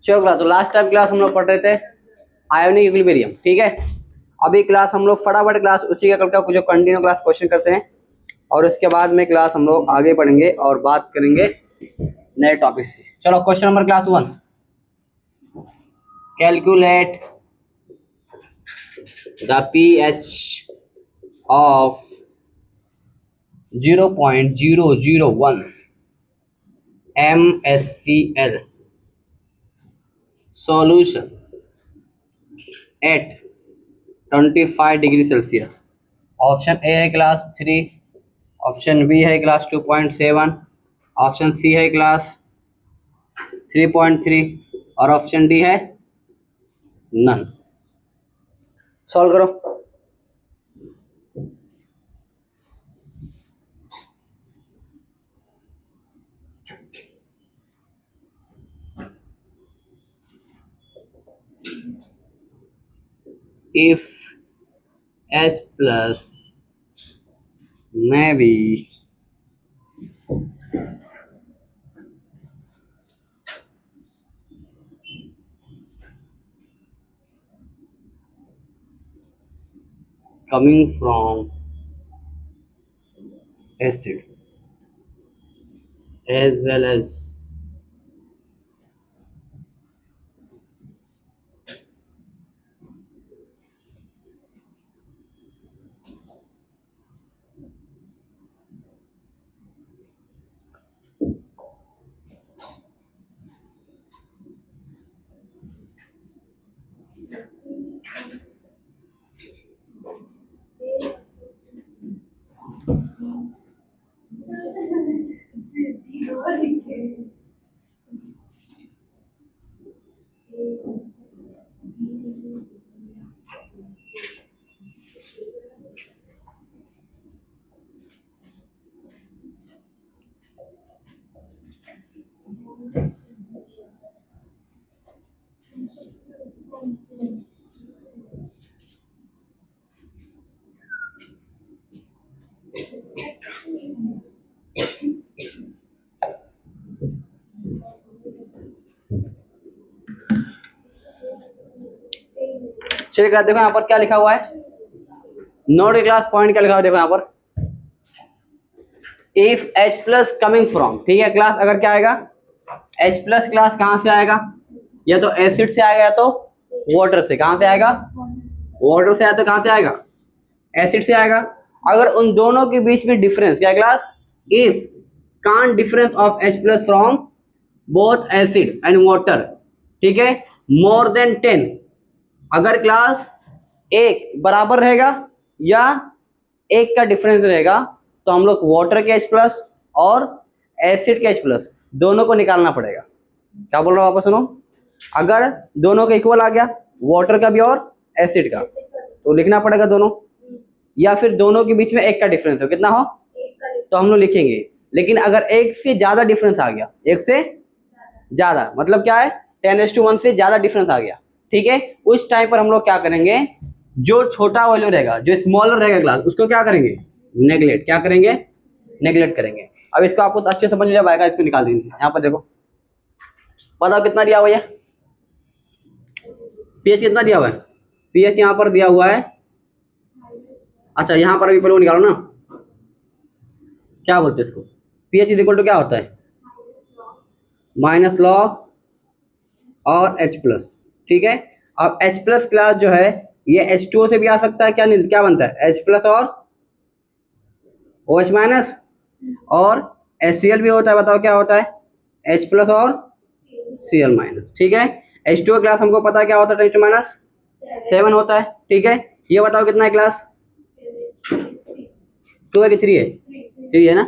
चलो क्लास, तो last time class हम लोग पढ़ रहे थे आयोनिक इक्विलिब्रियम, ठीक है। अभी क्लास हम लोग फटाफट क्लास उसी का कल का जो कंटिन्यू क्लास क्वेश्चन करते हैं, और उसके बाद में क्लास हम लोग आगे पढ़ेंगे और बात करेंगे नए टॉपिक से। चलो question number class 1, calculate the pH of 0.001 MSCl solution at 25 degree Celsius. Option A है क्लास 3, ऑप्शन बी है क्लास 2.7, ऑप्शन सी है क्लास 3.3 और ऑप्शन डी है नन। सॉल्व करो। if H plus may be coming from acid as well as चलिए देखो यहाँ पर क्या लिखा हुआ है, नोट क्लास पॉइंट क्या लिखा हुआ है, देखो यहाँ पर if H plus coming from, ठीक है क्लास, अगर क्या आएगा H प्लस क्लास कहाँ से आएगा, या तो एसिड से आएगा या तो वाटर से। कहाँ से आएगा, वाटर से आया तो कहाँ से आएगा, एसिड से आएगा। अगर उन दोनों के बीच में डिफरेंस क्या class, if can't difference of H plus from both acid and water, ठीक है, मोर देन 10, अगर क्लास एक बराबर रहेगा या एक का डिफरेंस रहेगा, तो हम लोग वाटर के H प्लस और एसिड के H प्लस दोनों को निकालना पड़ेगा। क्या बोल रहा हूँ वापस सुनो, अगर दोनों का इक्वल आ गया, वाटर का भी और एसिड का, तो लिखना पड़ेगा दोनों, या फिर दोनों के बीच में एक का डिफरेंस हो, कितना हो, तो हम लोग लिखेंगे। लेकिन अगर एक से ज्यादा डिफरेंस आ गया, एक से ज्यादा मतलब क्या है, 10:1 से ज्यादा डिफरेंस आ गया, ठीक है, उस टाइम पर हम लोग क्या करेंगे, जो छोटा वैल्यू रहेगा, जो स्मॉलर रहेगा क्लास, उसको क्या करेंगे, नेगलेक्ट, क्या करेंगे, नेगलेक्ट करेंगे। अब इसको आपको अच्छे समझ में जब आएगा, इसको निकाल देंगे। यहाँ पर देखो, बताओ कितना दिया हुआ है, पीएच कितना दिया हुआ है, पीएच यहाँ पर दिया हुआ है, अच्छा यहाँ पर अभी पहले वो निकालो ना, क्या बोलते हैं इसको, पीएच इज इक्वल टू क्या होता है, माइनस लॉग और H प्लस, ठीक है। अब H प्लस क्लास जो है ये H2O से भी आ सकता है, क्या नहीं, क्या बनता है, H प्लस और OH माइनस, और HCl भी होता है, बताओ क्या होता है, H प्लस और Cl माइनस, ठीक है। H2O क्लास हमको पता है क्या होता है, 10 माइनस 7 होता है, ठीक है। ये बताओ कितना है क्लास, 2 है कि 3 है, 3 है ना,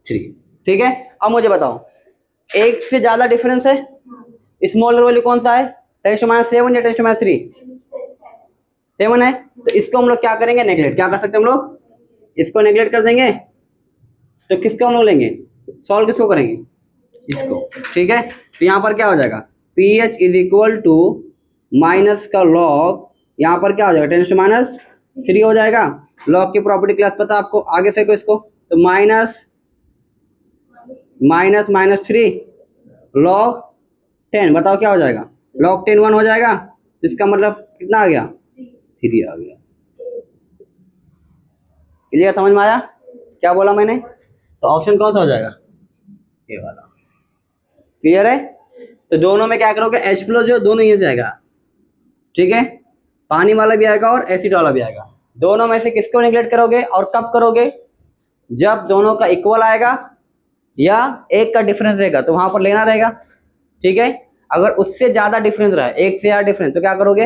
3, ठीक है। अब मुझे बताओ, एक से ज्यादा डिफरेंस है, स्मॉलर वैल्यू कौन सा है, 10⁻7 या 10⁻3, 7 है, तो इसको हम लोग क्या करेंगे, नेगलेक्ट, क्या कर सकते हैं हम लोग, इसको नेगलेक्ट कर देंगे, तो किसको हम लोग लेंगे, सॉल्व किसको करेंगे, इसको, ठीक है। तो यहाँ पर क्या हो जाएगा, pH is equal to minus का लॉग, यहाँ पर क्या हो जाएगा, 10⁻3 हो जाएगा। लॉग की प्रॉपर्टी क्लास पता आपको, आगे फेंको इसको, तो माइनस माइनस -3 लॉग 10, बताओ क्या हो जाएगा, log 10 1 हो जाएगा, इसका मतलब कितना आ गया, 3 आ गया। क्लियर, समझ में आया क्या बोला मैंने? तो ऑप्शन कौन सा हो जाएगा, ये वाला। क्लियर है? तो दोनों में क्या करोगे, H प्लस जो दोनों ये जाएगा, ठीक है, पानी वाला भी आएगा और एसिड वाला भी आएगा। दोनों में से किसको निगलेक्ट करोगे और कब करोगे, जब दोनों का इक्वल आएगा या एक का डिफरेंस रहेगा तो वहां पर लेना रहेगा, ठीक है। अगर उससे ज्यादा डिफरेंस रहा, एक से ज्यादा डिफरेंस, तो क्या करोगे,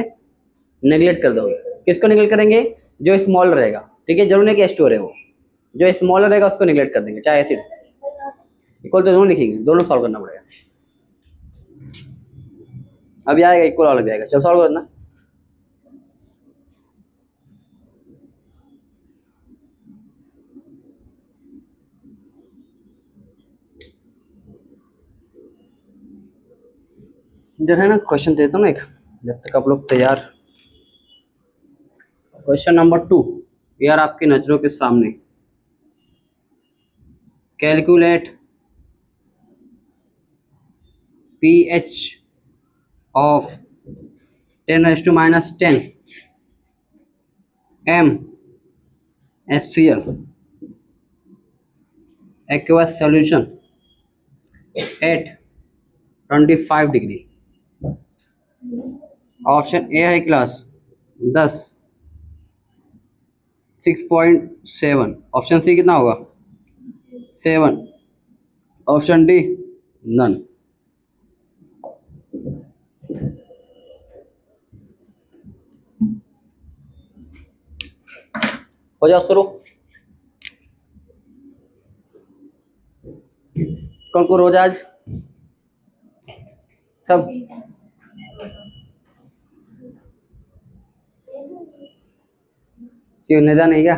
नेगलेक्ट कर दोगे। किसको निगलेक्ट करेंगे, जो स्मॉल रहेगा, ठीक है, जरूर नहीं कि H2 है, वो जो स्मॉलर रहेगा उसको निगलेक्ट कर देंगे, चाहे एसिड। इक्वल तो दोनों लिखेंगे, दोनों सॉल्व करना पड़ेगा। अभी आएगा इक्वल वाला भी आएगा, चलो सॉल्व करना। इधर है ना, क्वेश्चन देता हूँ ना एक, जब तक आप लोग तैयार। क्वेश्चन नंबर 2 यार आपकी नजरों के सामने, calculate pH of 10⁻⁻10 MnHCl aqueous solution at 25 degree. Option A है क्लास 10 6.7, ऑप्शन सी कितना होगा 7, ऑप्शन डी नन। हो जाओ शुरू, कौन को रोज आज सब क्यों निदा नहीं क्या,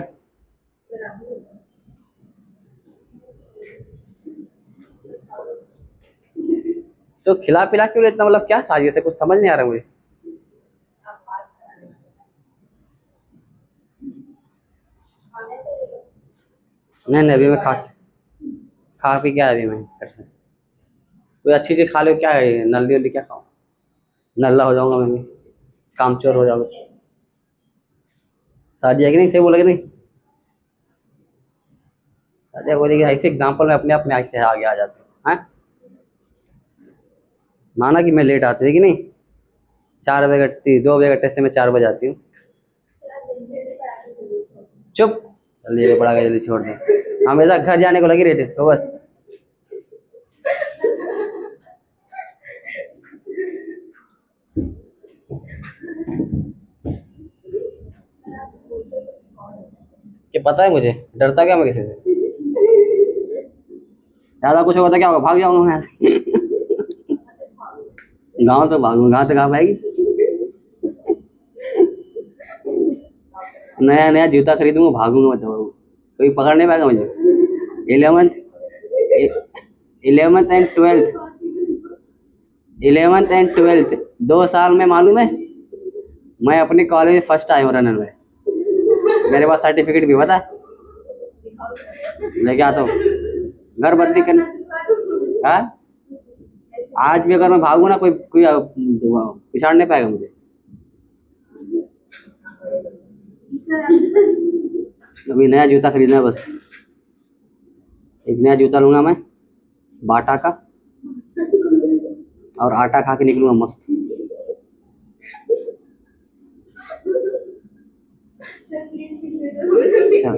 तो खिला पिला क्यों इतना, मतलब क्या साजिश है, कुछ समझ नहीं आ रहा मुझे। नहीं नहीं, अभी मैं खा पी क्या, अभी मैं घर से कोई अच्छी चीज खा लो, क्या है नल्ली उल्ली क्या खाऊं, नल्ला हो जाऊंगा मैं भी, कामचोर हो जाऊंगा। सादिया की नहीं, सही बोला कि नहीं, सादिया बोलेगी ऐसे एग्जाम्पल में अपने आप में ऐसे आगे आ जाते हैं। माना कि मैं लेट आती हूँ कि नहीं, 4 बजे का 2 बजे का टेस्ट से मैं 4 बजे आती हूँ। चुप, जल्दी पढ़ा के जल्दी छोड़ दे, हमेशा घर जाने को लगी रहती इसको बस। कि पता है मुझे, डरता क्या मैं किसी से, ज्यादा कुछ होगा तो क्या होगा, भाग जाऊंगा मैं यहाँ से। गाँव तो भागूंगा, गाँव तो कहाँ पाएगी, नया नया जूता खरीदूंगा, भागूंगा मैं, दौड़ूंगा, कोई पकड़ नहीं पाएगा मुझे। 11th एंड ट्वेल्थ 2 साल में, मालूम है मैं अपने कॉलेज में फर्स्ट आया हूँ रनर में, मेरे पास सर्टिफिकेट भी पता है, लेके आता हूँ घर बदली करने। हाँ, आज भी अगर मैं भागू ना, कोई कोई पिछाड़ नहीं पाएगा मुझे। अभी नया जूता खरीदना है बस, एक नया जूता लूंगा मैं बाटा का, और आटा खा के निकलूंगा मस्त। अच्छा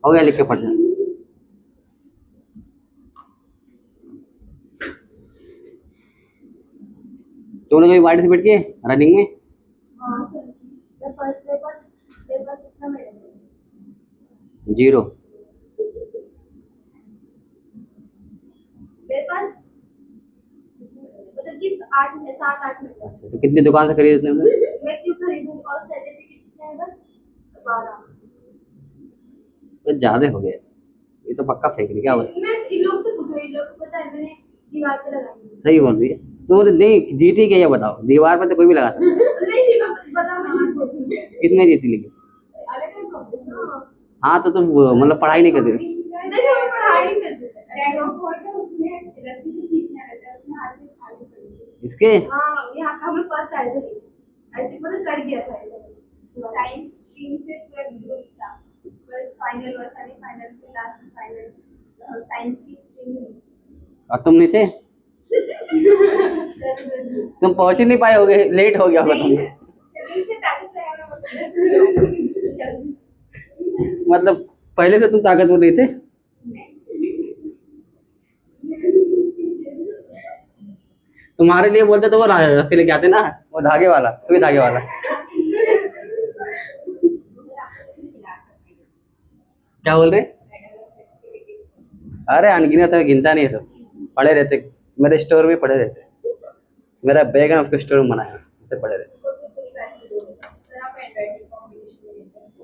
हो गया, लिख के पढ़ जा। तुमने कभी पार्टिसिपेट किए रनिंग में? जीरो। अच्छा, तो कितनी दुकान से खरीदने में? मैं क्यों खरीदूं, और सर्टिफिकेट है बस 12। तो ज्यादा हो गया, ये तो पक्का फेंक रही क्या? मैं इन लोग से पूछो, इन लोग को पता है, मैंने दीवार पे लगाई। सही बोल रही है तो नहीं जीती क्या, ये बताओ, दीवार पे तो कोई भी लगा सकता है। कितने जीती लेकिन? हाँ तो तुम मतलब पढ़ाई नहीं करते? इसके हाँ यहाँ पे हम लोग फर्स्ट आए थे, ऐसे मतलब कट गया था ऐसा। साइंस स्ट्रीम से पूरा ग्रुप था, बस फाइनल और सेमीफाइनल के लास्ट फाइनल साइंस की स्ट्रीम में। और तुम नहीं थे, तुम पहुंच ही नहीं पाए होगे, लेट हो गया होगा तुम। मतलब पहले से तुम ताकतवर नहीं थे। तुम्हारे लिए बोलते तो वो रस्सी लेके आते ना, वो धागे वाला, सुई धागे वाला। क्या बोल रहे? अरे अनगिनत है, गिनता नहीं है, सब पड़े रहते मेरे स्टोर में, पड़े रहते। मेरा बैग है ना, उसको स्टोर में बनाया, उससे पड़े रहते।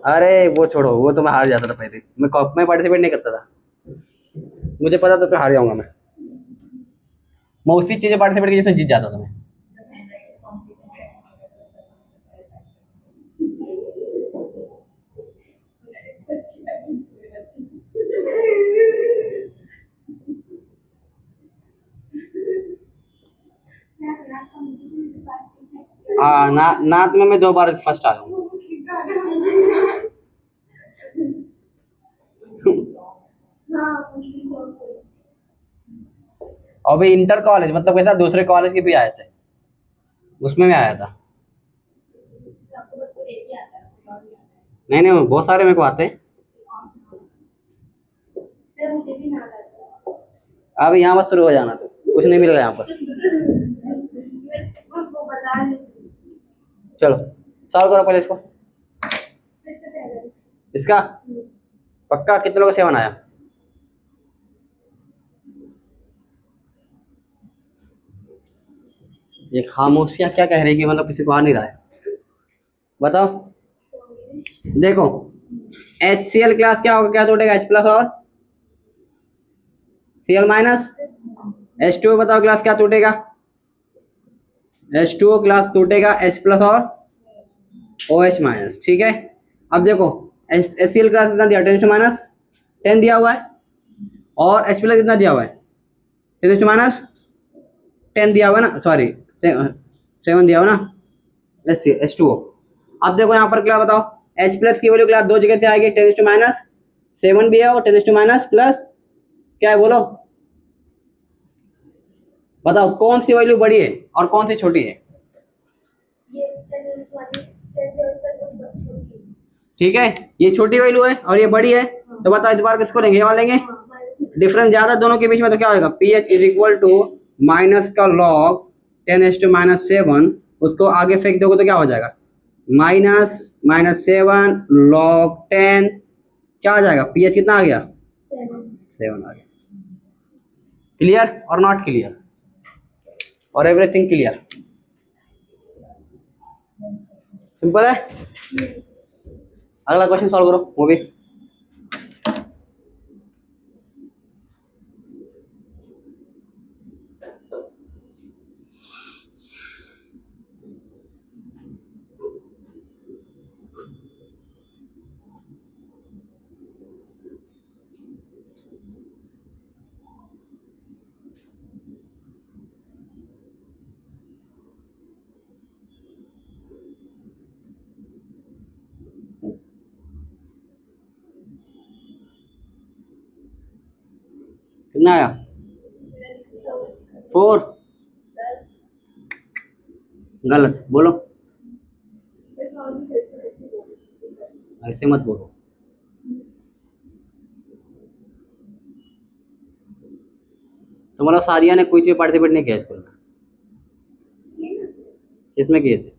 अरे वो छोड़ो, वो तो मैं हार जाता था पहले, मैं कप में पार्टिसिपेट नहीं करता था, मुझे पता था तो हार जाऊंगा मैं उसी चीज़ में पार्टिसिपेट की जिसमें जीत जाता था मैं। हाँ नाथ में मैं 2 बार फर्स्ट आया हूँ। अभी इंटर कॉलेज मतलब कैसा, दूसरे कॉलेज के भी आए थे, उसमें मैं आया था। नहीं नहीं, बहुत सारे मेरे को आते हैं। अब यहाँ बस शुरू हो जाना, तो कुछ नहीं मिलेगा यहाँ पर। चलो सॉल्व करो पहले इसको, इसका पक्का कितने लोगों को 7 आया? ये खामोशियाँ क्या कह रही है कि मतलब किसी को आ नहीं रहा है, बताओ। देखो HCl क्लास क्या होगा, क्या टूटेगा, H प्लस और Cl माइनस। H2O बताओ क्लास क्या टूटेगा, H2O क्लास टूटेगा H प्लस और OH माइनस, ठीक है। अब देखो HCl क्लास कितना दिया, 10 माइनस 10 दिया हुआ है, और H प्लस कितना दिया हुआ है, 10 माइनस 10 दिया हुआ है ना, सॉरी 7 दिया हुआ ना, H2O। अब देखो यहाँ पर क्या बताओ, H प्लस की वैल्यू क्लास 2 जगह से आएगी, 10 माइनस 7 भी है और 10 माइनस प्लस क्या है बोलो, बताओ कौन सी वैल्यू बड़ी है और कौन सी छोटी है। ठीक है, ये छोटी वैल्यू है और ये बड़ी है, तो बताओ इस बार किसको लेंगे, ये वाला लेंगे। डिफरेंस ज्यादा दोनों के बीच में, तो क्या होगा, P H is equal to minus का लॉग 10⁻⁷, उसको आगे फेंक दोगे तो क्या हो जाएगा, -7 log 10, क्या आ जाएगा, पी एच कितना आ गया, 7 आ गया। क्लियर और नॉट क्लियर और एवरीथिंग क्लियर, सिंपल है। अगला क्वेश्चन सॉल्व करो वो भी। कितना आया, 4। गलत बोलो, ऐसे मत बोलो। तो मतलब सारिया ने कोई चीज पार्टिसिपेट नहीं किया स्कूल में, किसमें किए थे,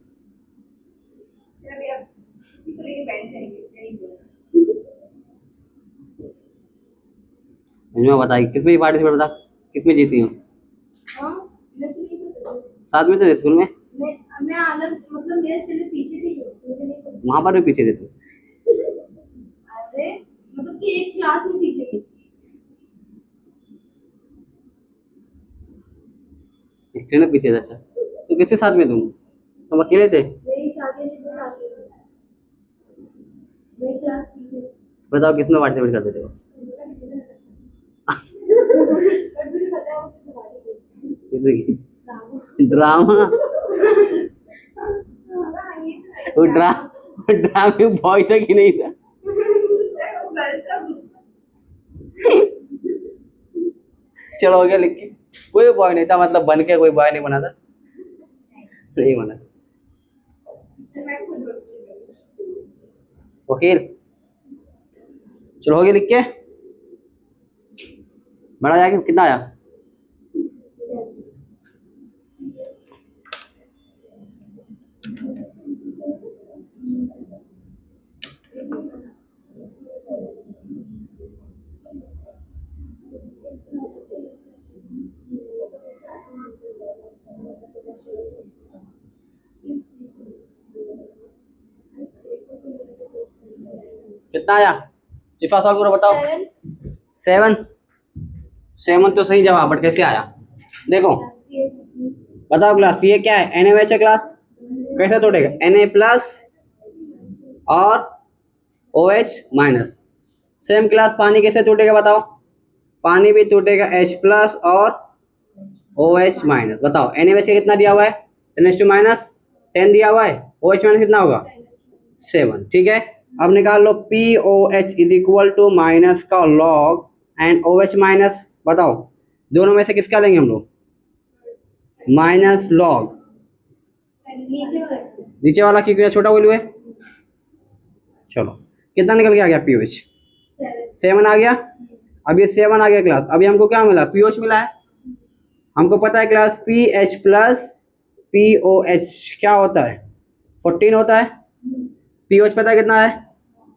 मुझे बताइए किसमें पार्टिसिपेट, बता किसमें जीती हूँ। साथ में थे स्कूल में, मैं अलग मतलब मेरे से पीछे थी, मुझे नहीं पता। वहां पर भी पीछे थे तुम, अरे मतलब कि एक क्लास में पीछे थी। हिस्ट्री में पीछे था, अच्छा तो किसके साथ में तुम अकेले थे, मेरी साथी के साथ मेरी क्लास पीछे। बताओ किसमें पार्टिसिपेट करते थे वो, बट मुझे पता है वो किससे बात की। किसमें की? ड्रामा, हाँ, ये तो है। वो ड्रामे बॉय था कि नहीं था? सर, वो गर्ल्स का ग्रुप चलो हो गया लिख के। कोई बॉय नहीं था, मतलब बन के कोई बॉय नहीं बना था, नहीं बना। है। मैं खुद वकील हूँ। वकील, चलो हो गया लिख के। बड़ा जाके कितना आया? कितना आया? शिफा सॉल्व करो, बताओ। 7। 7 तो सही जवाब, बट कैसे आया? देखो बताओ क्लास, ये क्या है? NaOH है क्लास, कैसे तोड़ेगा? Na प्लस और OH माइनस। सेम क्लास, पानी कैसे टूटेगा बताओ? पानी भी टूटेगा H प्लस और OH माइनस। बताओ NaOH का कितना दिया हुआ है? 10 दिया हुआ है। OH माइनस कितना होगा? 7। ठीक है, अब निकाल लो POH is equal to minus का लॉग एंड OH माइनस। बताओ दोनों में से किसका लेंगे हम लोग? Minus log. नीचे वाला क्योंकि छोटा वैल्यू है। चलो कितना निकल के आ गया? POH 7 आ गया। अब ये 7 आ गया क्लास। अभी हमको क्या मिला? POH मिला है। हमको पता है क्लास PH प्लस POH क्या होता है? 14 होता है। POH पता है कितना है?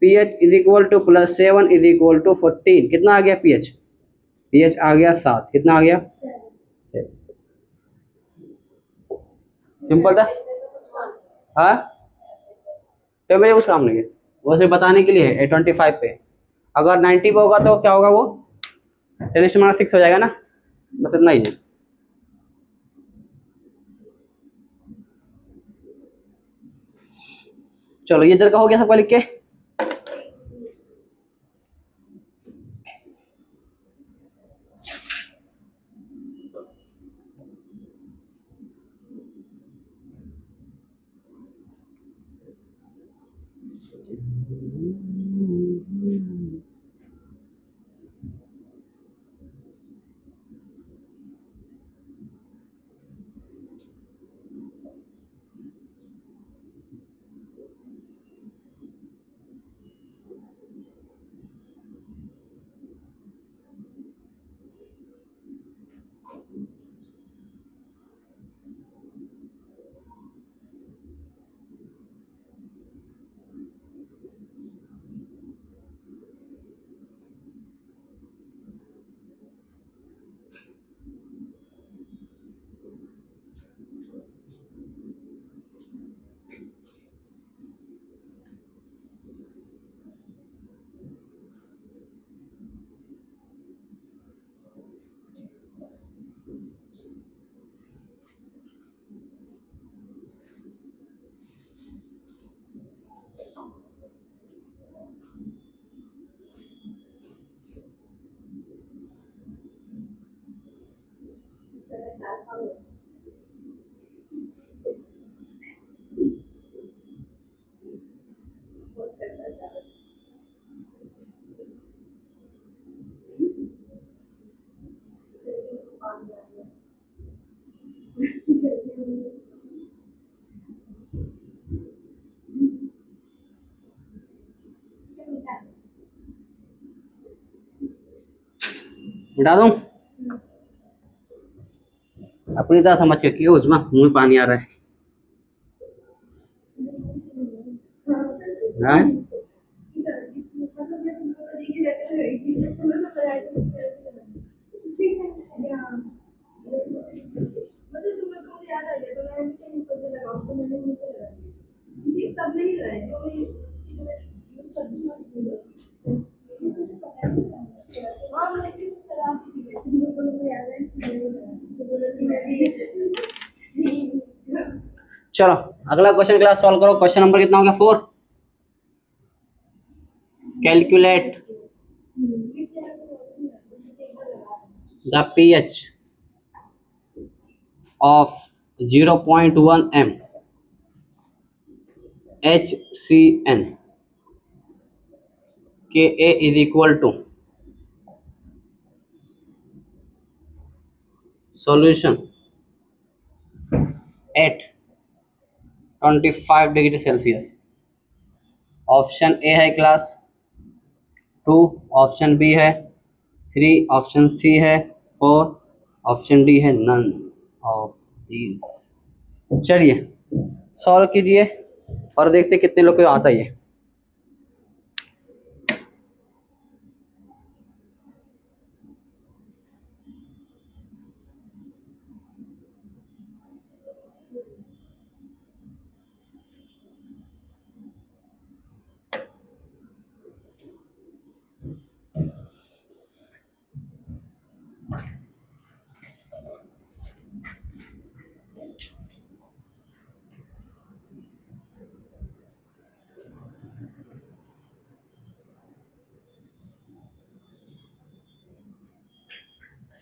PH is equal to plus 7 is equal to 14। कितना आ गया PH? PH आ गया 7। कितना आ गया? सिंपल था। हाँ, तो मुझे कुछ काम नहीं है, वो सिर्फ बताने के लिए है। 25 पे अगर 90 पे होगा तो क्या होगा? वो 10⁻6 हो जाएगा ना, बस इतना ही है। चलो ये इधर का हो गया सबका लिख के। मिटा दूं? अपनी तरह समझ के क्यों उसमें मुंह में पानी आ रहा है? हाँ? सब में ही लगाए चलो अगला क्वेश्चन क्लास सॉल्व करो। क्वेश्चन नंबर कितना हो गया? 4। Calculate the pH of 0.1 m HCN Ka is equal to solution at 25 degree Celsius. Option A है क्लास 2, ऑप्शन बी है 3, ऑप्शन सी है 4, ऑप्शन डी है नन ऑफ दीज। चलिए solve कीजिए और देखते कितने लोग को आता है ये।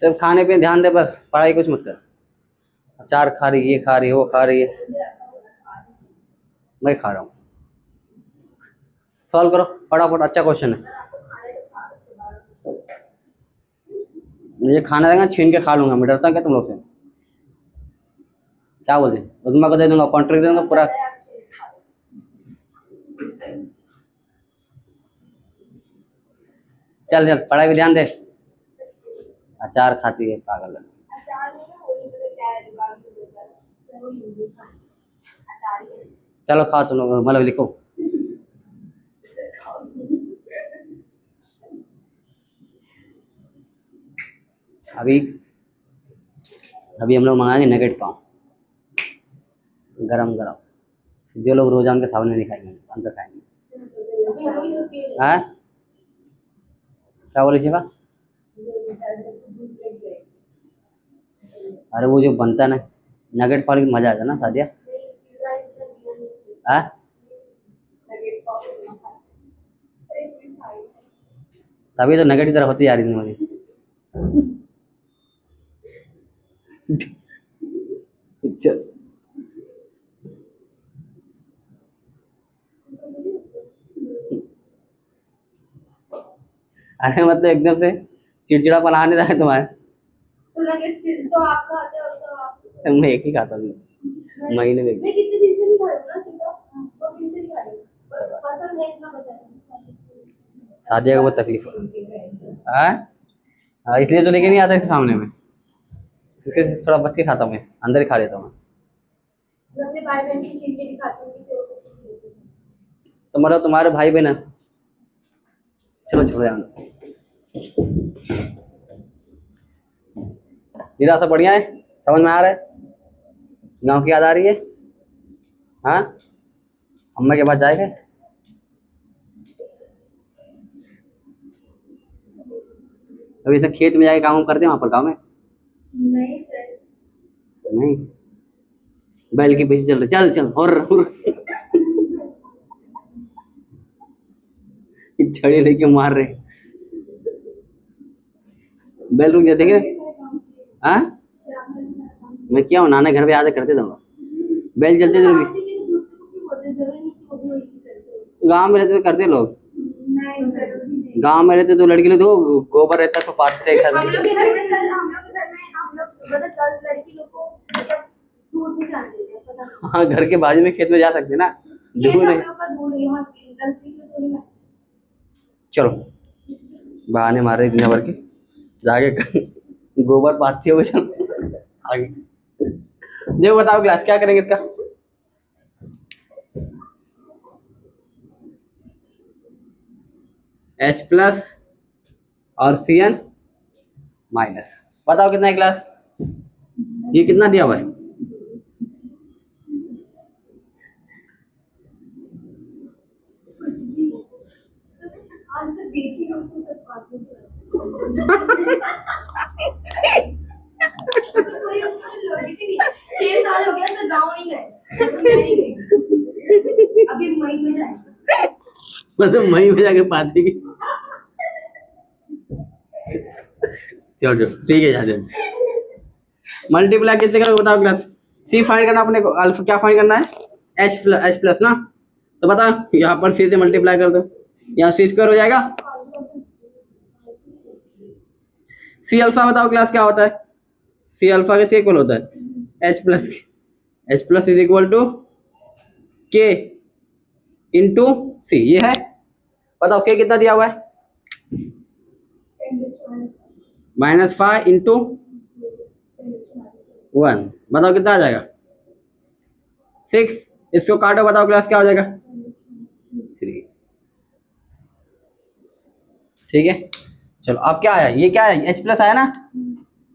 सिर्फ खाने पे ध्यान दे, बस पढ़ाई कुछ मत कर। अचार खा रही, ये खा रही, वो खा रही है, मैं खा रहा हूँ। सॉल्व करो फटाफट, अच्छा क्वेश्चन है। मुझे खाना देगा छीन के खा लूंगा, मैं डरता क्या तुम लोग से? क्या बोलते? उजमा को दे दूंगा, कॉन्ट्रैक्ट दे दूंगा पूरा। चल चल पढ़ाई पे ध्यान दे। अचार खाती है पागल है। चलो खाओ तुम लोग, मतलब लिखो। अभी अभी हम लोग मंगाएंगे नगेट पाव, गरम गरम, जो लोग रोजान के सामने नहीं खाएंगे अंदर खाएंगे। हाँ क्या बोले शिवा? अरे वो जो बनता है ना नगेट पाव की मजा आता है ना सादिया। हाँ तभी तो नगेट की तरफ होती जा रही थी मुझे। चल अरे मतलब एकदम से चिड़चिड़ापन आने रहा है तुम्हारे। तो नगेट्स तो आप खाते हो तो आप? मैं एक ही खाता हूँ महीने में। मैं कितने दिन से नहीं खा रही हूँ ना शिवा, 2 दिन से नहीं खा रही हूँ, पर पसंद है इतना बताया। शादी का बहुत तकलीफ है। हाँ इसलिए तो लेके नहीं आता इसके सामने में, इसके थोड़ा बच के खाता हूँ, मैं अंदर ही खा लेता हूँ। मैं अपने भाई बहन की छीन के भी खाती हूँ, किसी और को छीन के देती हूँ। तो मतलब तुम्हारे भाई बहन है? चलो छोड़ो यार। नीला सब बढ़िया है, समझ में आ रहा है? गाँव की याद आ रही है? हाँ अम्मा के पास जाएगा? अभी सब खेत में जाके काम करते हैं वहाँ पर गाँव में? नहीं सर। नहीं बैल के पीछे चल रहे, चल चल हुर छड़ी लेके मार रहे बैल। रुक जाते क्या? हाँ मैं क्या हूँ, नाना घर पे आते करते थे बैल चलते थे। गाँव में रहते तो करते लोग, गाँव में रहते तो लड़की लोग तो गोबर रहता तो पाथते हम लोग के घर में सर, हम लोग के घर में हम लोग मतलब गर्ल्स लड़की लोग को मतलब दूर नहीं जाने देते हैं, पता नहीं। हाँ घर के बाजू में खेत में जा सकते ना, खेत दूर हम नहीं। लोग का दूर है, यहाँ पे नजदीक में थोड़ी ना। चलो बहाने मार रही दुनिया भर के, जाके गोबर पाथती हो चल आगे। जो बताओ क्लास क्या करेंगे इसका? H प्लस और Cn माइनस। बताओ कितना है क्लास? ये कितना दिया हुआ है? आज तक देखी हम तो सब बातों तो कोई उसका लॉजिक ही नहीं है। 6 साल हो गया सर, गाँव नहीं गए, मैं नहीं गई, अभी मई में जाएंगे। मतलब मई में जाके पाती की। चलो ठीक है, जाते मल्टीप्लाई कितने करोगे बताओ क्लास? सी फाइंड करना अपने को, अल्फा क्या फाइंड करना है, एच प्लस ना। तो बता यहाँ पर सी से मल्टीप्लाई कर दो, यहाँ सी स्क्वायर हो जाएगा। सी अल्फा बताओ क्लास क्या होता है, सी अल्फा के सी इक्वल होता है H plus is equal to K into C, ये है। बताओ के कितना दिया हुआ है, -5 इंटू 1, बताओ कितना आ जाएगा 6। इसको काटो, बताओ क्लास क्या हो जाएगा 3। ठीक है, चलो अब क्या आया, ये क्या है, एच प्लस आया ना।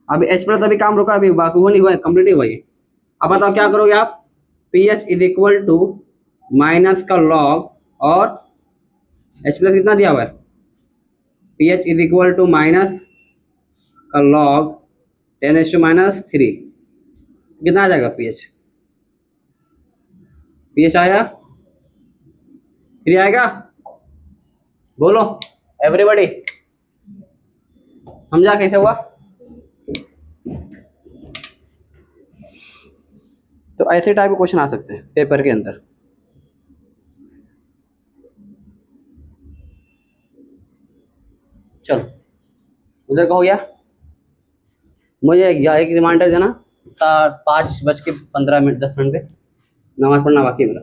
अभी एच प्लस अभी काम रुका, अभी बाकी वो नहीं हुआ, कंप्लीट ही हुआ ये। अब बताओ क्या करोगे आप, P H is equal to minus का लॉग, और एच प्लस कितना दिया हुआ है, P H is equal to minus का लॉग 10⁻³ कितना आ जाएगा पी एच आया 3 आएगा, बोलो एवरीबॉडी, समझा कैसे हुआ। तो ऐसे टाइप के क्वेश्चन आ सकते हैं पेपर के अंदर। चलो उधर का हो गया, मुझे एक रिमाइंडर देना 5:15 10 मिनट पे, नमाज पढ़ना बाकी है मेरा।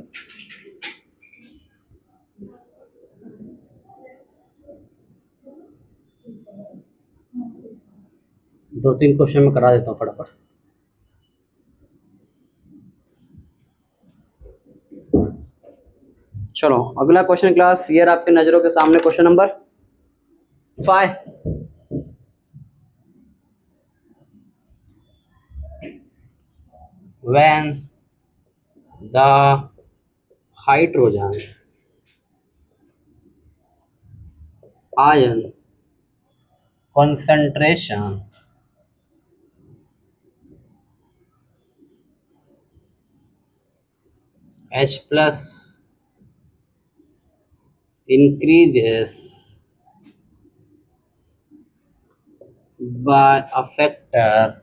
दो तीन क्वेश्चन में करा देता हूँ फटाफट। चलो अगला क्वेश्चन क्लास, ये रहा आपके नजरों के सामने question number 5। when the hydrogen ion concentration H plus increases by a factor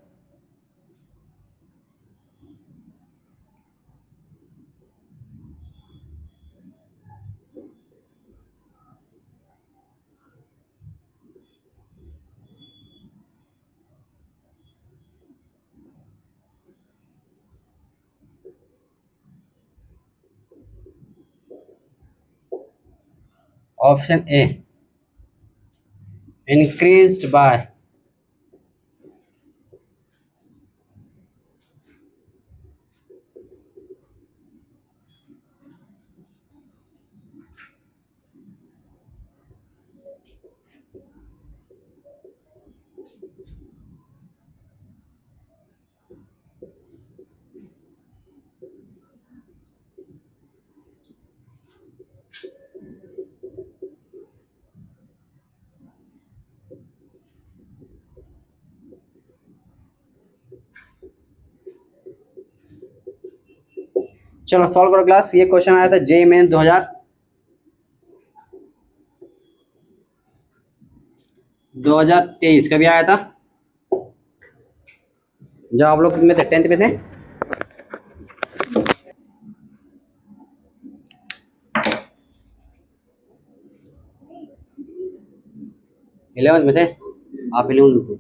option A increased by चलो सॉल्व करो क्लास। ये क्वेश्चन आया था जे में 2023 का भी आया था, जब आप लोग में थे 10th में थे। इलेवंथ में थे आप, 11th में थे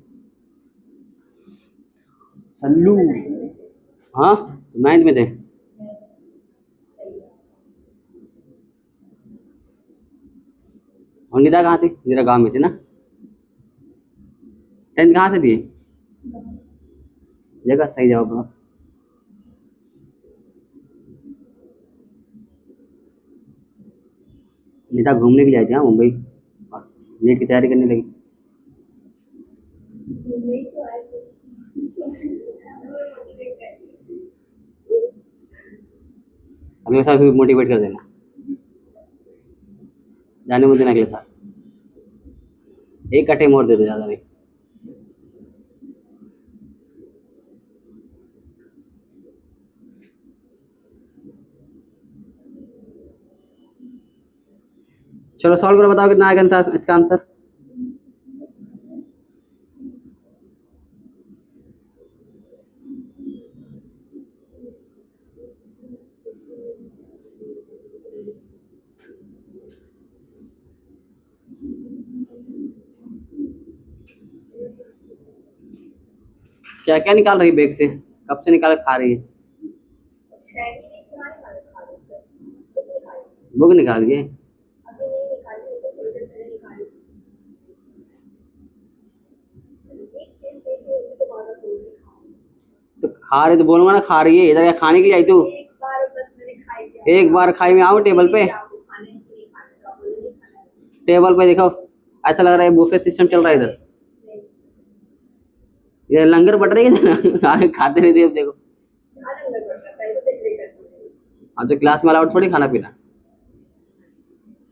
सल्लू, हाँ 9th में थे। और निदा कहाँ थी, निदा गांव में थी ना। 10th कहाँ से दिए, जगह सही जवाब बताओ। निदा घूमने के लिए आई थी हाँ मुंबई, और नीट की तैयारी करने लगी। अगले साल भी मोटिवेट कर देना, जाने मुझे अगले साल एक कटे मोड़ दे दो, ज़्यादा नहीं। चलो सॉल्व करो, बताओ कितना आएगा आंसर, इसका आंसर। क्या क्या निकाल रही बैग से, कब से निकाल खा रही है? कुछ है ही नहीं, तुम्हारे वाले खा रहे सर, कुछ नहीं खाई, बुक निकाल के। अभी नहीं निकाली, तो थोड़ी देर पहले निकाली। एक चीज देखी उसे तो बार बार बोल रही खाओ। तो खा रही तो बोलूंगा ना खा रही है, इधर क्या खाने के लिए आई तू? एक बार बस मैंने खाई क्या, एक बार खाई में आऊँ टेबल पे? आपको खाना है कि नहीं खाना, तो आप बोले नहीं खाना है। टेबल पे देखो, ऐसा लग रहा है बुफे सिस्टम चल रहा है इधर। नहीं, ये लंगर बट रही है ना खाते नहीं थे अब देखो। खा लंगर कर सकता है, तो देख ले करते हैं। हाँ तो क्लास में अलाउड थोड़ी खाना पीना।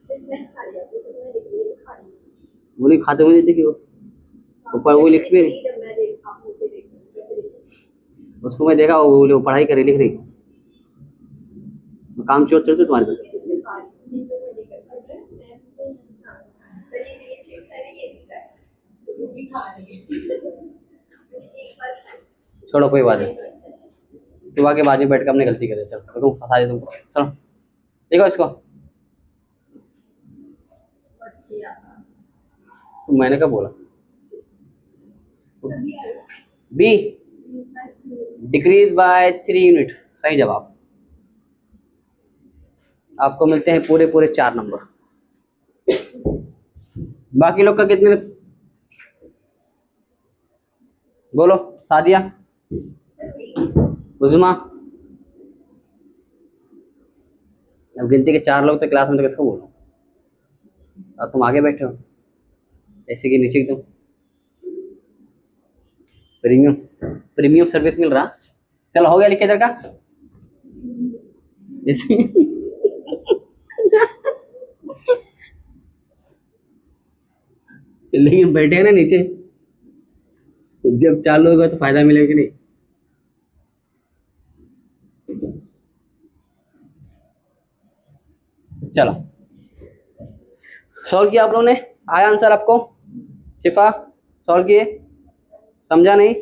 सिर्फ मैं खा लिया, तो सिर्फ मैं देख लिया खा रही हूँ। वो नहीं खाते हुए देखी वो, ऊपर वो लिख भी रही। जब मैं देख आप मुझे देखो कैसे देखो, उसको मैं देखा वो पढ़ाई कर रही लिख रही। काम चोर चोर तुम्हारे साथ। जितने खा रही हूँ नीचे में नहीं कर पाते मैं सर ये चिप्स है ना ये सीखा है, तो वो भी खा रही है। मैंने एक बार खाई। छोड़ो कोई बात नहीं, तू आके बाजू में बैठ कर अपनी गलती करे, चल देखो फंसा दे तुमको, चलो देखो इसको। अच्छी है। तो मैंने कब बोला? सभी है। बी, डिक्रीज बाय 3 यूनिट, सही जवाब। आपको मिलते हैं पूरे पूरे 4 नंबर। बाकी लोग का कितने? बोलो। सादिया, उजमा, अब गिनती के 4 लोग तो क्लास में, तो किसको बोलो? अब तुम आगे बैठे हो ऐसे के नीचे एकदम प्रीमियम प्रीमियम सर्विस मिल रहा। चलो हो गया, लिख के इधर का लेकिन बैठे ना नीचे, जब चालू होगा तो फायदा मिलेगा कि नहीं? चलो सॉल्व किया आप लोगों ने, आया आंसर आपको? शिफा सॉल्व किए? समझा नहीं?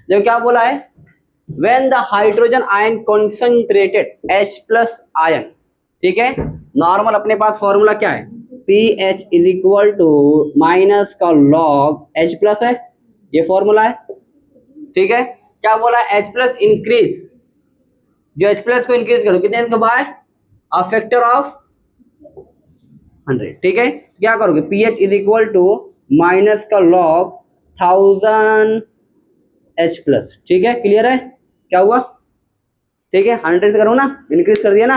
जब क्या बोला है, when the hydrogen ion concentrated H plus ion, ठीक है, नॉर्मल अपने पास फॉर्मूला क्या है, pH is equal to minus का लॉग एच प्लस है, ये फॉर्मूला है, ठीक है। क्या बोला, एच प्लस इंक्रीज, जो एच प्लस को इंक्रीज करो कितने इनको बाय अ फैक्टर ऑफ 100, ठीक है। क्या करोगे, pH is equal to minus का लॉग 1000 एच प्लस, ठीक है, क्लियर है? क्या हुआ, ठीक है, 100 से करो ना, इंक्रीज कर दिया ना।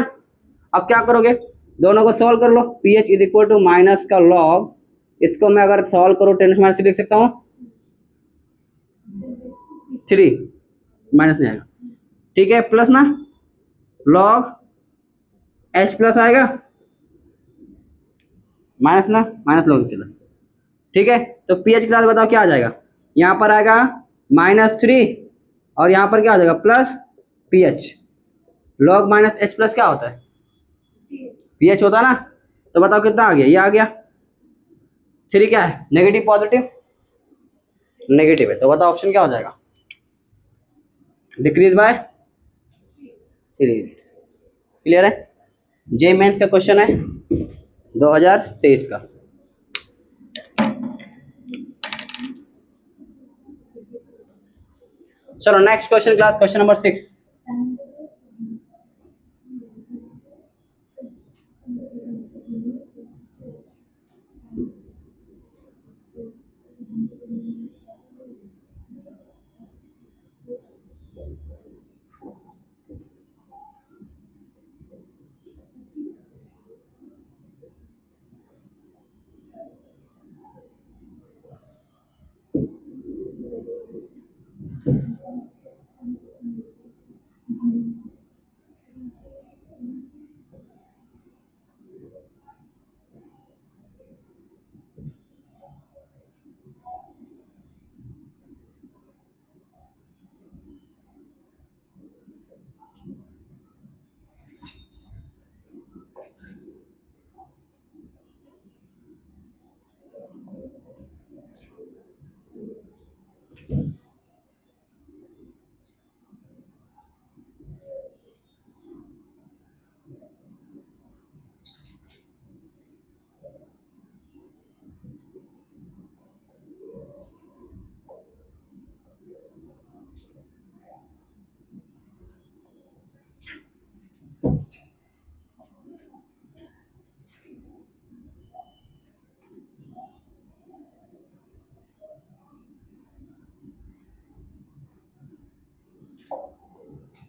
अब क्या करोगे, दोनों को सॉल्व कर लो, pH is equal to minus का लॉग, इसको मैं अगर सॉल्व करूँ 10 माइनस लिख सकता हूँ 3, माइनस नहीं आएगा, ठीक है, प्लस ना लॉग एच प्लस आएगा, माइनस ना माइनस लॉग चलो, ठीक है। तो पीएच क्लास बताओ क्या आ जाएगा, यहाँ पर आएगा -3 और यहाँ पर क्या आ जाएगा plus pH. Log minus H plus क्या होता है, पीएच होता है ना। तो बताओ कितना आ गया, ये आ गया 3, क्या है नेगेटिव पॉजिटिव, नेगेटिव है, तो बताओ ऑप्शन क्या हो जाएगा, डिक्रीज बाय 3। क्लियर है? जे मेंस का क्वेश्चन है 2023 का। चलो next question class, question number 6।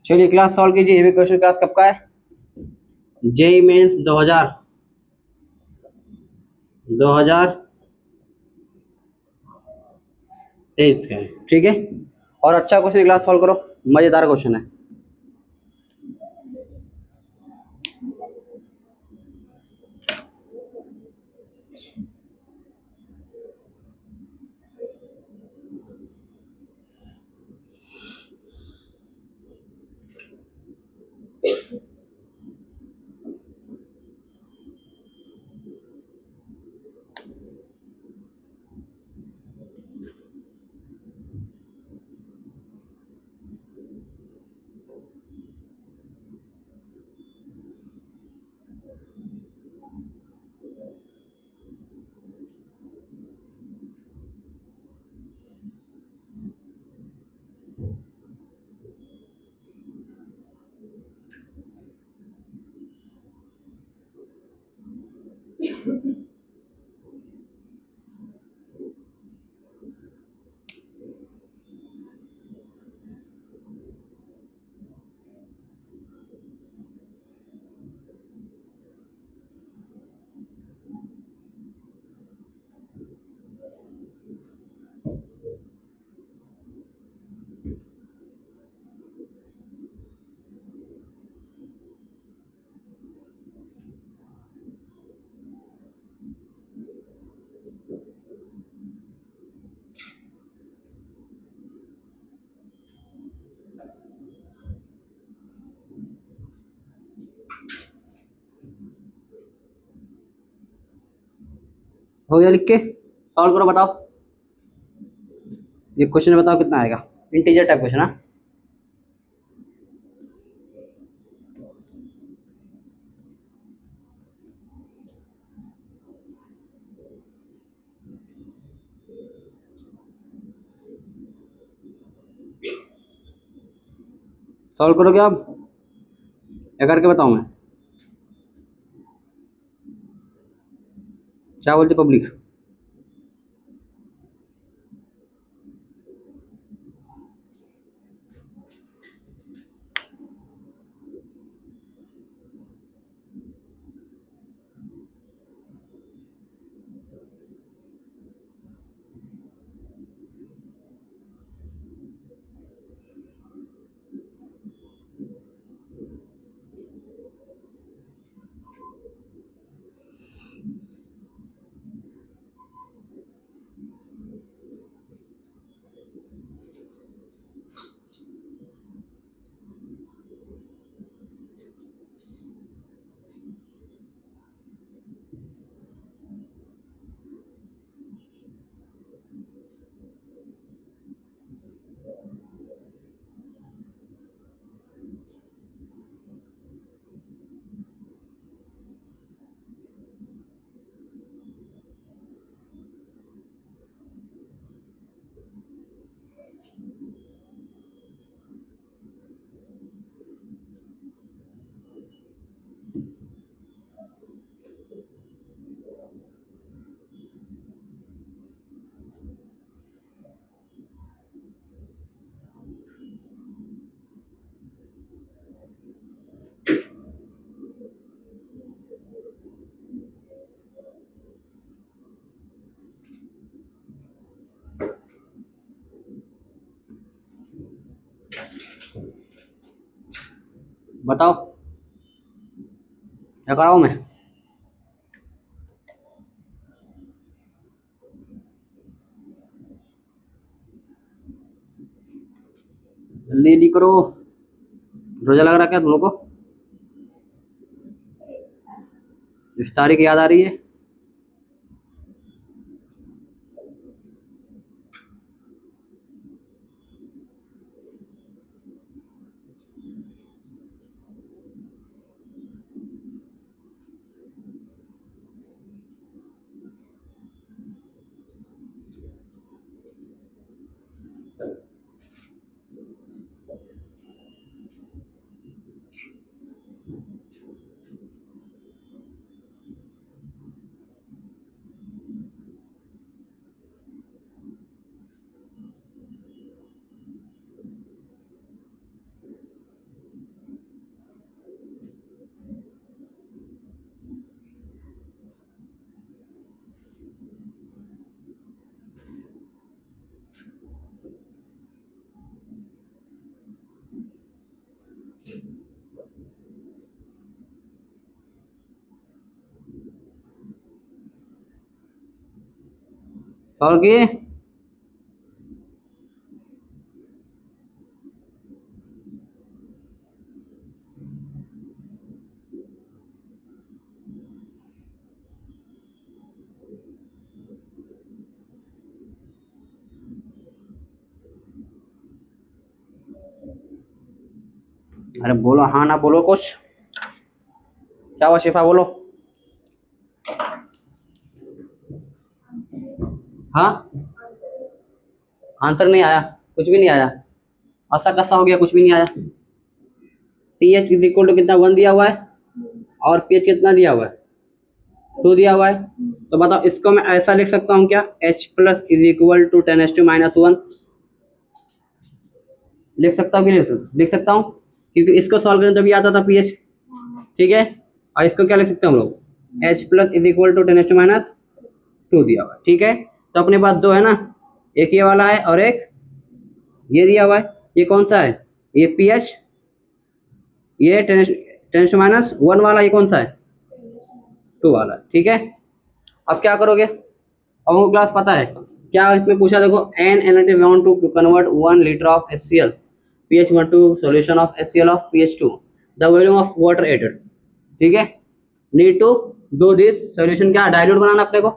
चलिए क्लास सॉल्व कीजिए। ये भी क्वेश्चन क्लास कब का है? जेई मेंस 2023 का है, ठीक है। और अच्छा क्वेश्चन क्लास सॉल्व करो, मजेदार क्वेश्चन है। हो गया लिख के? सॉल्व करो, बताओ। ये क्वेश्चन बताओ कितना आएगा। इंटीजर टाइप क्वेश्चन है। सॉल्व करोगे आप या करके बताऊं मैं? क्या बोलती पब्लिक? बताओ क्या कराऊं मैं? जल्दी जल्दी करो, रोजा लग रहा क्या तुम लोग को? इस तारीख याद आ रही है? सॉल्व किए? अरे बोलो, हाँ ना बोलो कुछ। क्या हुआ शिफा, बोलो। हाँ, आंसर नहीं आया, कुछ भी नहीं आया। ऐसा कैसा हो गया, कुछ भी नहीं आया। P H is equal to कितना, 1 दिया हुआ है, और पी एच कितना दिया हुआ है, 2 दिया हुआ है। तो बताओ इसको मैं ऐसा लिख सकता हूँ क्या, H plus is equal to 10⁻⁻1। लिख सकता हूँ कि नहीं लिख सकता हूँ, क्योंकि इसको सॉल्व करें तभी आता था पी एच। ठीक है, और इसको क्या लिख सकते हैं हम लोग, H plus is equal to 10⁻2 दिया हुआ है। ठीक है, तो अपने पास दो है ना, एक ये वाला है और एक ये दिया हुआ है। ये कौन सा है, ये पी एच, ये 10⁻1 वाला, ये कौन सा है, 2 वाला। ठीक है, अब क्या करोगे, अब हमको क्लास पता है क्या इसमें पूछा, देखो an analyst want to convert 1 litre of HCl pH 1 to solution of HCl of pH 2, the volume of water added. ठीक है, need to do this solution, क्या डाइल्यूट बनाना अपने को।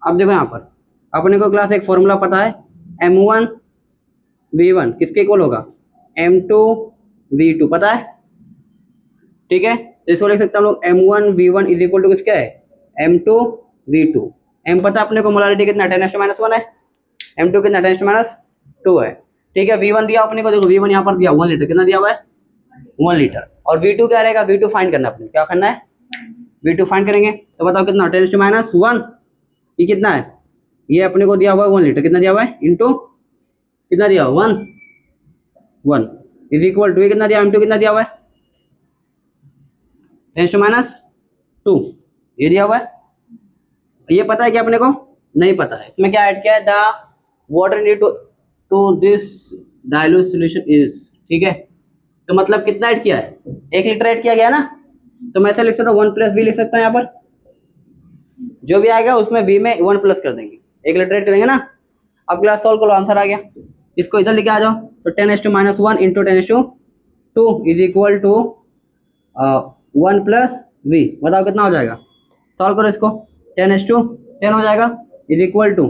अब देखो यहाँ पर अपने को क्लास एक फॉर्मूला पता है, M1V1 किसके इक्वल होगा, M2V2 पता है। ठीक है, तो इसको लिख सकते हैं हम लोग M1V1 इज इक्वल टू किसका है, M2V2। M पता है अपने को, मोलारिटी कितना 10⁻1 है, M2 कितना 10⁻2 है। ठीक है, V1 दिया अपने को, देखो V1 यहाँ पर दिया 1 लीटर, कितना दिया हुआ है, 1 लीटर। और V2 क्या रहेगा, V2 फाइंड करना है अपने, क्या करना है, V2 फाइंड करेंगे। तो बताओ कितना 10⁻1, ये कितना है, ये अपने को दिया हुआ है 1 लीटर, कितना दिया हुआ है, इंटू कितना दिया हुआ, 1 इज इक्वल टू, ये कितना दिया, M2 कितना दिया हुआ है 10⁻2, ये दिया हुआ है। ये पता है क्या अपने को, नहीं पता है। इसमें क्या ऐड किया है, the water need to this dilute solution is. ठीक है, तो मतलब कितना ऐड किया है, 1 लीटर ऐड किया गया ना, तो मैं ऐसा लिख सकता हूँ 1 प्लस वी लिख सकता हूँ। यहाँ पर जो भी आएगा उसमें वी में 1 प्लस कर देंगे, 1 लीटर ऐड करेंगे ना। अब क्लास सॉल्व करो, आंसर आ गया। इसको इधर लेके आ जाओ, तो 10⁻1 into 10⁻2 is equal to 1 plus V. बताओ कितना हो जाएगा, सॉल्व करो इसको, 10:10 हो जाएगा, is equal to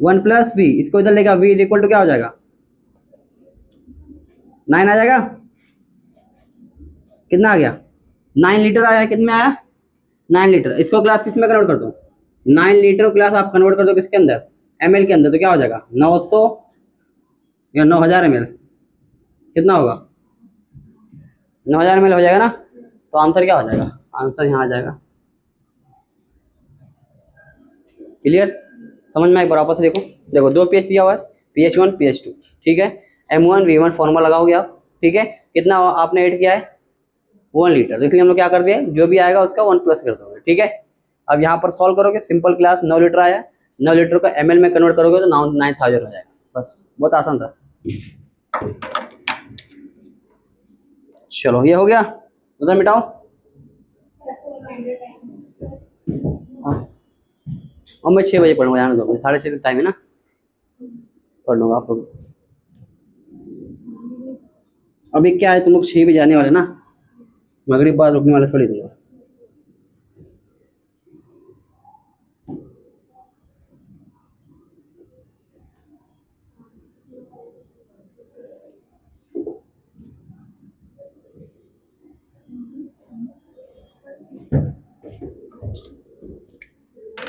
1 plus V. इसको इधर लेगा, वी इज इक्वल टू क्या हो जाएगा, 9 आ जाएगा। कितना आ गया, 9 लीटर आया, कितने आया, 9 लीटर। इसको क्लास किस में कन्वर्ट कर दो, 9 लीटर क्लास आप कन्वर्ट कर दो किसके अंदर, ml के अंदर, तो क्या हो जाएगा 900 या 9000 ml, कितना होगा 9000 ml हो जाएगा ना। तो आंसर क्या हो जाएगा, आंसर यहाँ आ जाएगा। क्लियर, समझ में, एक बार वापस देखो। देखो 2 पीएच दिया हुआ है, pH 1 pH 2। ठीक है, M1V1 फॉर्मूला लगाओगे आप। ठीक है, कितना आपने ऐड किया है, 1 लीटर, तो इसलिए हम लोग क्या कर दिए, जो भी आएगा उसका 1 प्लस कर दोगे। ठीक है, अब यहाँ पर सॉल्व करोगे, सिंपल क्लास 9 लीटर आया, 9 लीटर को ml में कन्वर्ट करोगे तो 9000 हो जाएगा। बस बहुत आसान था। चलो ये हो गया, उधर मिटाओ। और मैं 6 बजे पढ़ूंगा, जाने दो, 6:30 टाइम है ना, पढ़ लूंगा आप लोग। अभी क्या है, तुम लोग 6 बजे जाने वाले ना, मगरिब बाद रुकने वाले थोड़ी दूंगा।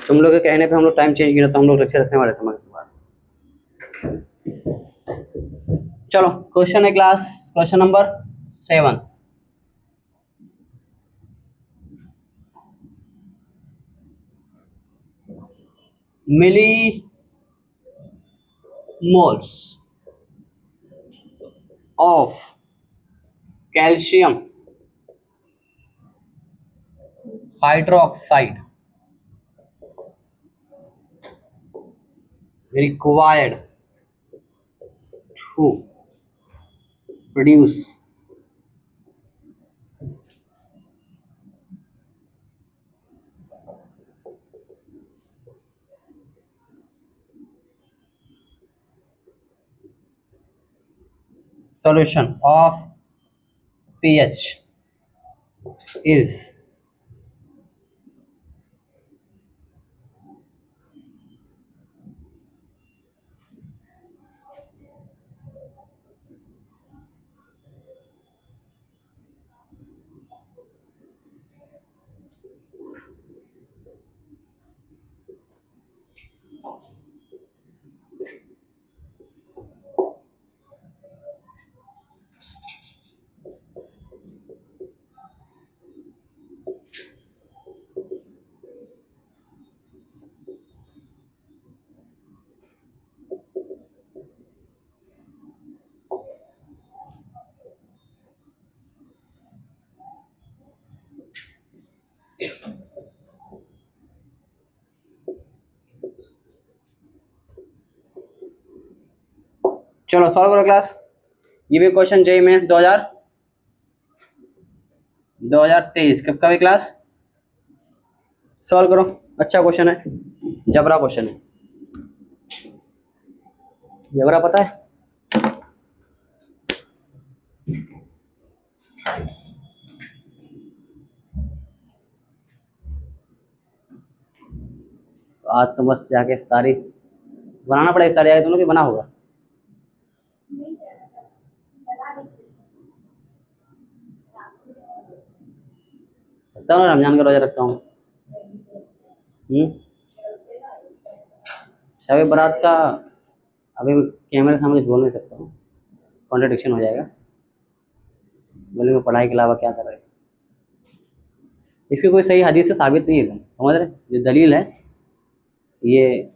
तुम लोग के कहने पे हम लोग टाइम चेंज किया, तो हम लोग लेक्चर रखने वाले थे मगर बाद। चलो क्वेश्चन है class, question number 7। Milli moles of calcium hydroxide required to produce solution of pH is चलो सॉल्व करो क्लास। ये भी क्वेश्चन जेईई में 2023 कब का भी क्लास सॉल्व करो। अच्छा क्वेश्चन है, जबरा क्वेश्चन है। जबरा पता है? तो आज तो बस जाके सारी बनाना पड़ेगा, सारी आगे तुम लोग की बना होगा। तब ना रमजान का रोजा रखता हूँ। शब बारात का अभी कैमरे के सामने बोल नहीं सकता हूँ, कॉन्ट्रडिक्शन हो जाएगा। बोलेंगे पढ़ाई के अलावा क्या कर रहे हैं। इसकी कोई सही हदीस से साबित नहीं है, समझ रहे? जो दलील है ये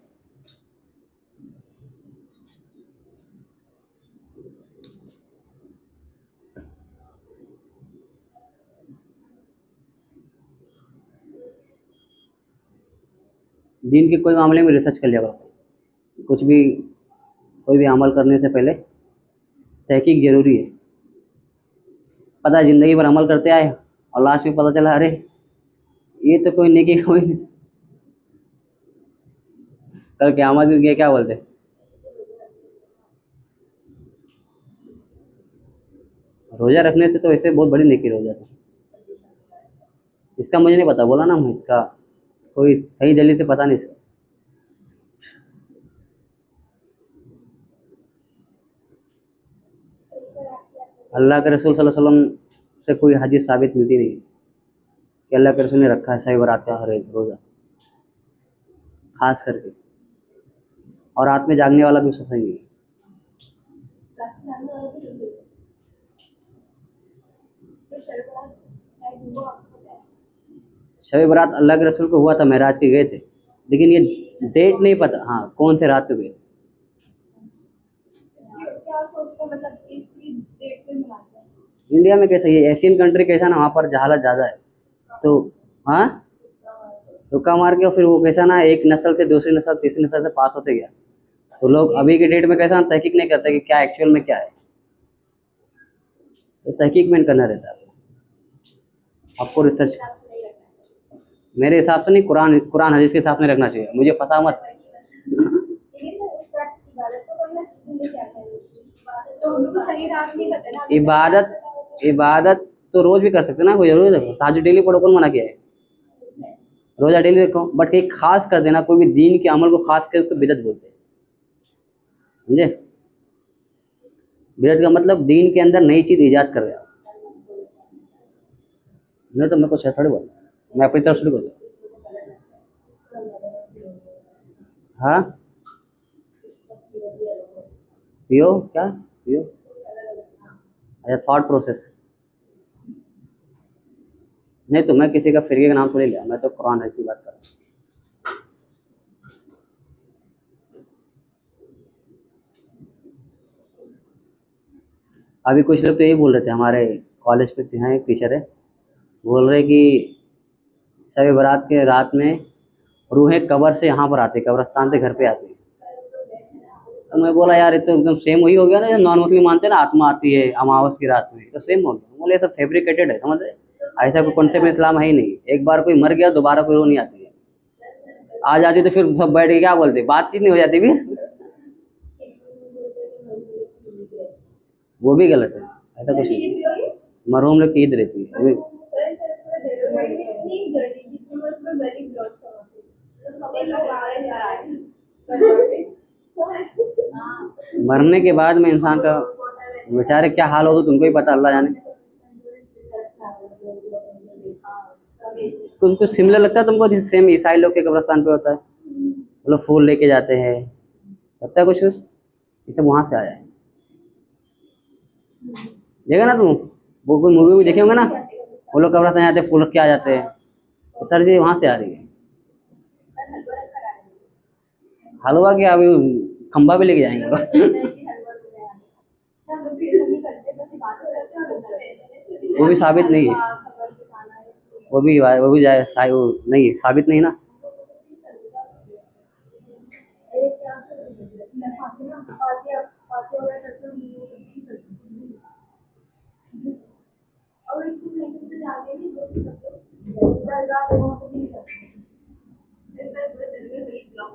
दीन के कोई मामले में रिसर्च कर लिया करो। कुछ भी कोई भी अमल करने से पहले तहकीक जरूरी है। पता है ज़िंदगी भर अमल करते आए और लास्ट में पता चला अरे ये तो कोई नेकी कोई नहीं। कल क़यामत में क्या बोलते? रोज़ा रखने से तो वैसे बहुत बड़ी नेकी हो जाती है। इसका मुझे नहीं पता, बोला ना मैं, इसका कोई सही दलील से पता नहीं इसका। अल्लाह के रसूल सल्लल्लाहु अलैहि वसल्लम से कोई हदीस साबित मिलती नहीं कि अल्लाह के रसूल ने रखा है शब बारात का हर एक रोज़ा, खास करके। और रात में जागने वाला भी उसका सही नहीं है। शब बारात अल्लाह के रसूल को हुआ था, महराज के गए थे, लेकिन ये डेट नहीं पता हाँ कौन से रात को गए। इंडिया में कैसा, ये एशियन कंट्री कैसा ना, वहाँ पर जहालत ज़्यादा है तो हाँ तुक्का मार के फिर वो कैसा ना एक नस्ल से दूसरी नस्ल तीसरी नस्ल से पास होते गया। तो लोग अभी के डेट में कैसा तहकीक नहीं करते कि क्या एक्चुअल में क्या है, तो तहकीक में करना रहता है आपको रिसर्च। मेरे हिसाब से नहीं, कुरान हदीस के हिसाब से रखना चाहिए, मुझे पता मत। इबादत इबादत तो रोज भी कर सकते ना, कोई जरूरी देखो ताजुद डेली पढ़ो, कौन मना किया है? रोजा डेली रखो, बट एक खास कर देना, कोई भी दीन के अमल को खास कर उसको बिदअत बोलते हैं, समझे? बिदअत का मतलब दीन के अंदर नई चीज ईजाद कर रहे हो। नहीं तो मैं कुछ थोड़ी बोल, मैं अपनी तरफ से बोल। हाँ पियो क्या पियो? अच्छा थॉट प्रोसेस। नहीं तो मैं किसी का फिरके का नाम थोड़ी लिया, मैं तो कुरान हदीस की बात कर रहा हूँ। अभी कुछ लोग तो यही बोल रहे थे, हमारे कॉलेज पे यहाँ एक टीचर है, बोल रहे कि शब बारात के रात में रूहें कब्र से यहाँ पर आती, कब्रस्तान से घर पे आती। तो मैं बोला यार ये तो एकदम सेम वही हो गया ना, नॉन मुस्लिम मानते हैं ना आत्मा आती है अमावस की रात में, तो सेम हो गया। बोले सब फैब्रिकेटेड है, समझ रहे? ऐसा कोई कॉन्सेप्ट में इस्लाम है ही नहीं। एक बार कोई मर गया दोबारा कोई रूह नहीं आती है, आ जाती तो फिर सब बैठ के क्या बोलते, बातचीत नहीं हो जाती भी। वो भी गलत है, ऐसा कुछ नहीं। मरहूम लोग की ईद रहती है वो भी। मरने के बाद में इंसान का बेचारे क्या हाल हो तो तुमको ही पता, अल्लाह जाने। तुमको सिमिलर लगता है तुमको जिस सेम ईसाई लोग के कब्रिस्तान पे होता है, वो लोग फूल लेके जाते हैं, लगता है कुछ कुछ ये सब वहाँ से आया है। देखा ना तुम, वो कोई मूवी भी देखे होंगे ना, वो लोग कब्रिस्तान जाते हैं, फूल रख के आ जाते हैं, ये सारी चीज़ वहाँ से आ रही है। हलवा क्या, अभी खंबा भी लेके जाएंगे वो भी साबित नहीं है, वो भी जाए साई वो नहीं है, साबित नहीं ना।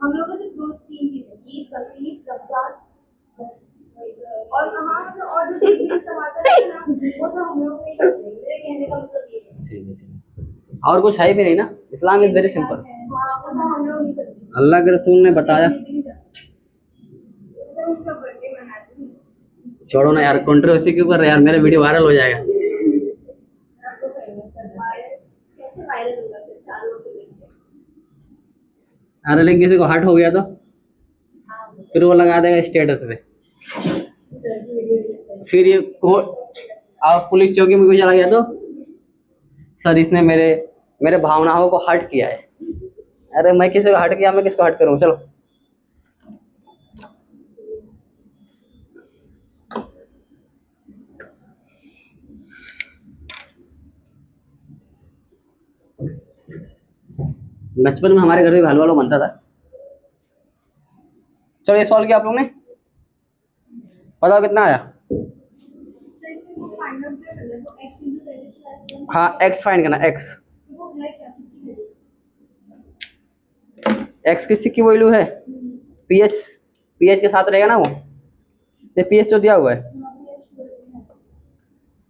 हम लोग को सिर्फ दो तीन चीजें, ईद बकरीद रमजान और हाँ मतलब और जो चीजें सब आता है ना वो सब हम लोग नहीं करते। मेरे कहने का मतलब ये है। ठीक है, ठीक है। और कुछ है भी नहीं ना, इस्लाम इज वेरी सिंपल। हाँ वो सब हम लोग नहीं करते। अल्लाह के रसूल ने बताया। उसका बर्थडे मनाते हैं। छोड़ो ना यार, कंट्रोवर्सी क्यों कर रहे हैं यार, मेरा वीडियो वायरल हो जाएगा। कैसे वायरल होगा फिर 4 लोग को देख के? अरे लेकिन किसी को हर्ट हो गया तो फिर वो लगा देगा स्टेटस पे, फिर ये आप पुलिस चौकी में कोई चला गया तो सर इसने मेरे मेरे भावनाओं को हर्ट किया है। अरे मैं किसी को हर्ट किया, मैं किसको हर्ट करूँ, चलो। बचपन में हमारे घर में हलवा लो बनता था। चलो ये सॉल्व किया आप लोग ने, बताओ कितना आया। हाँ एक्स फाइंड करना, एक्स एक्स किसी की वैल्यू है, पीएच पीएच के साथ रहेगा ना वो, ये पीएच तो दिया हुआ है,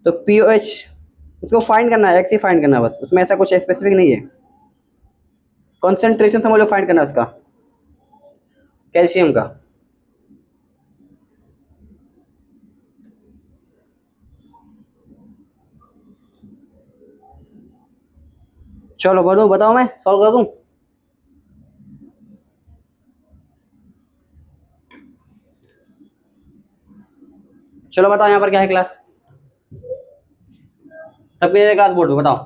तो पीओएच उसको फाइंड करना है, एक्स ही फाइंड करना है बस, उसमें ऐसा कुछ स्पेसिफिक नहीं है। कॉन्सेंट्रेशन समझ लो फाइंड करना है उसका, कैल्शियम का। चलो बढ़ो, बताओ मैं सॉल्व कर दूं। चलो बताओ यहाँ पर क्या है क्लास, तब ये क्लास बोर्ड पे बताओ।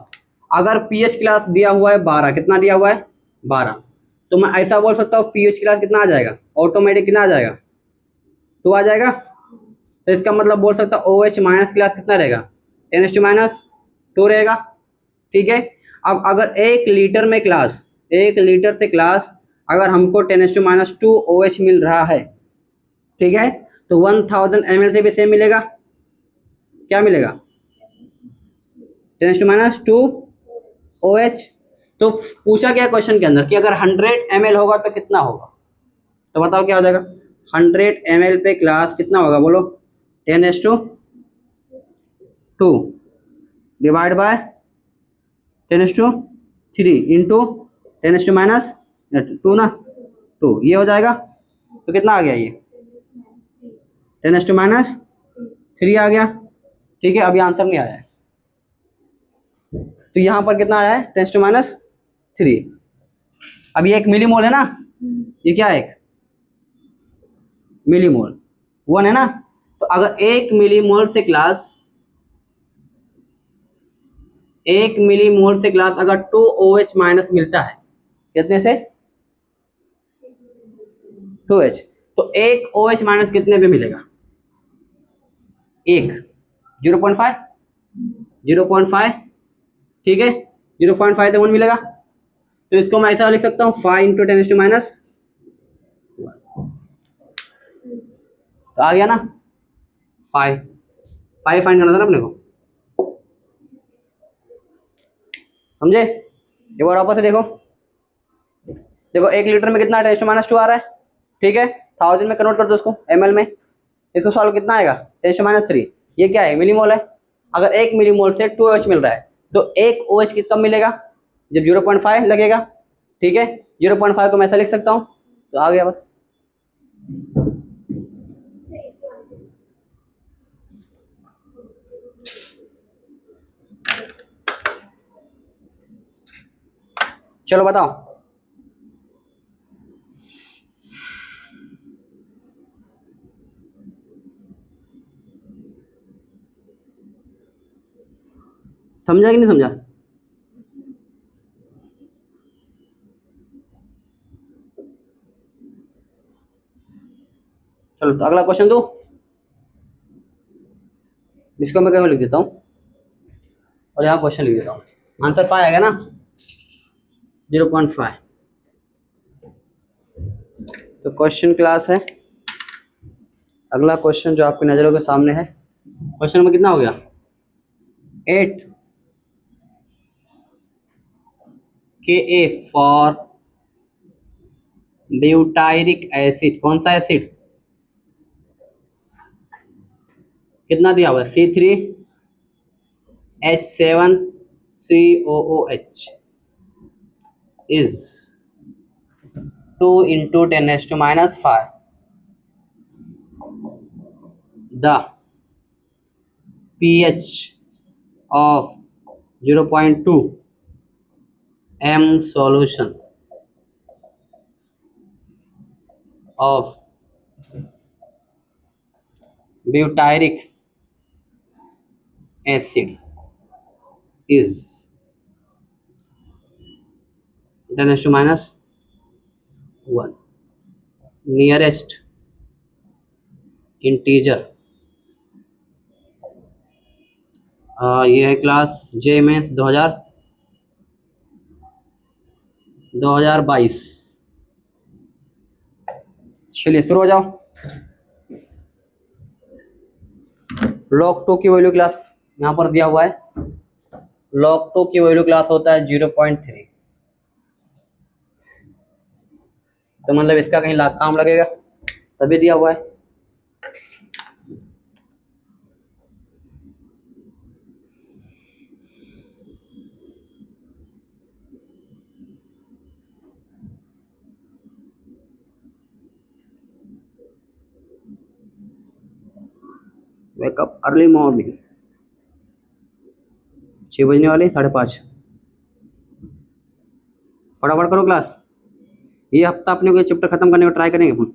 अगर पीएच क्लास दिया हुआ है 12, कितना दिया हुआ है 12, तो मैं ऐसा बोल सकता हूँ पीएच क्लास कितना आ जाएगा, ऑटोमेटिक कितना आ जाएगा 2 आ जाएगा। तो इसका मतलब बोल सकता हूँ OH माइनस क्लास कितना रहेगा 10⁻2 रहेगा। ठीक है, अब अगर 1 लीटर में क्लास, 1 लीटर से क्लास अगर हमको 10⁻2 OH मिल रहा है, ठीक है, तो 1000 ml से भी सेम मिलेगा, क्या मिलेगा 10⁻2 OH। तो पूछा गया क्वेश्चन के अंदर कि अगर 100 ml होगा तो कितना होगा, तो बताओ क्या हो जाएगा। 100 ml पे क्लास कितना होगा बोलो, 10⁻2 डिवाइड बाय 10⁻3 इंटू 10⁻2 ना, 2 ये हो जाएगा। तो कितना आ गया ये 10⁻3 आ गया। ठीक है, अभी आंसर नहीं आया है, तो यहाँ पर कितना आया है 10⁻3। अब ये 1 मिलीमोल है ना, ये क्या है 1 मिलीमोल 1 है ना, तो अगर 1 मिलीमोल से क्लास 1 मिलीमोल से ग्लास अगर 2 OH माइनस मिलता है, कितने से 2H, तो 1 OH माइनस कितने पे मिलेगा 1 0.5 0.5। ठीक है, 0.5 से 1 मिलेगा, तो इसको मैं ऐसा लिख सकता हूँ 5 इंटू 10⁻⁻, तो आ गया ना 5 फाइंड करना था ना अपने को, समझे। एक बार वापस से देखो, देखो 1 लीटर में कितना 10⁻2 आ रहा है, ठीक है, 1000 में कन्वर्ट कर दो उसको ml में, इसको सॉल्व कितना आएगा 10⁻3। ये क्या है, मिलीमोल है। अगर 1 मिलीमोल से 2 OH मिल रहा है तो 1 OH कब मिलेगा, जब 0.5 लगेगा। ठीक है, 0.5 को मैं ऐसा लिख सकता हूँ, तो आ गया बस। चलो बताओ। समझा कि नहीं समझा? चलो तो अगला क्वेश्चन दो, इसको मैं कहीं लिख देता हूँ और यहाँ क्वेश्चन लिख देता हूँ। आंसर 5 आएगा ना, 0.5। तो क्वेश्चन क्लास है। अगला क्वेश्चन जो आपकी नजरों के सामने है, क्वेश्चन नंबर कितना हो गया, 8। Ka फॉर ब्यूटायरिक एसिड, कौन सा एसिड, कितना दिया हुआ है, C3H7COOH is 2 into 10⁻⁵. The pH of 0.2 m solution of butyric acid is 10⁻⁴. Nearest integer, ये है क्लास जे में 2022। चलिए शुरू हो जाओ। log 2 की वैल्यू क्लास यहाँ पर दिया हुआ है, log 2 की वैल्यू क्लास होता है 0.3। तो मतलब इसका कहीं काम लगेगा तभी दिया हुआ है। वेकअप अर्ली मॉर्निंग, 6 बजने वाले, 5:30। फटाफट करो क्लास, ये हफ्ता अपने को चैप्टर खत्म करने को ट्राई करेंगे अपन।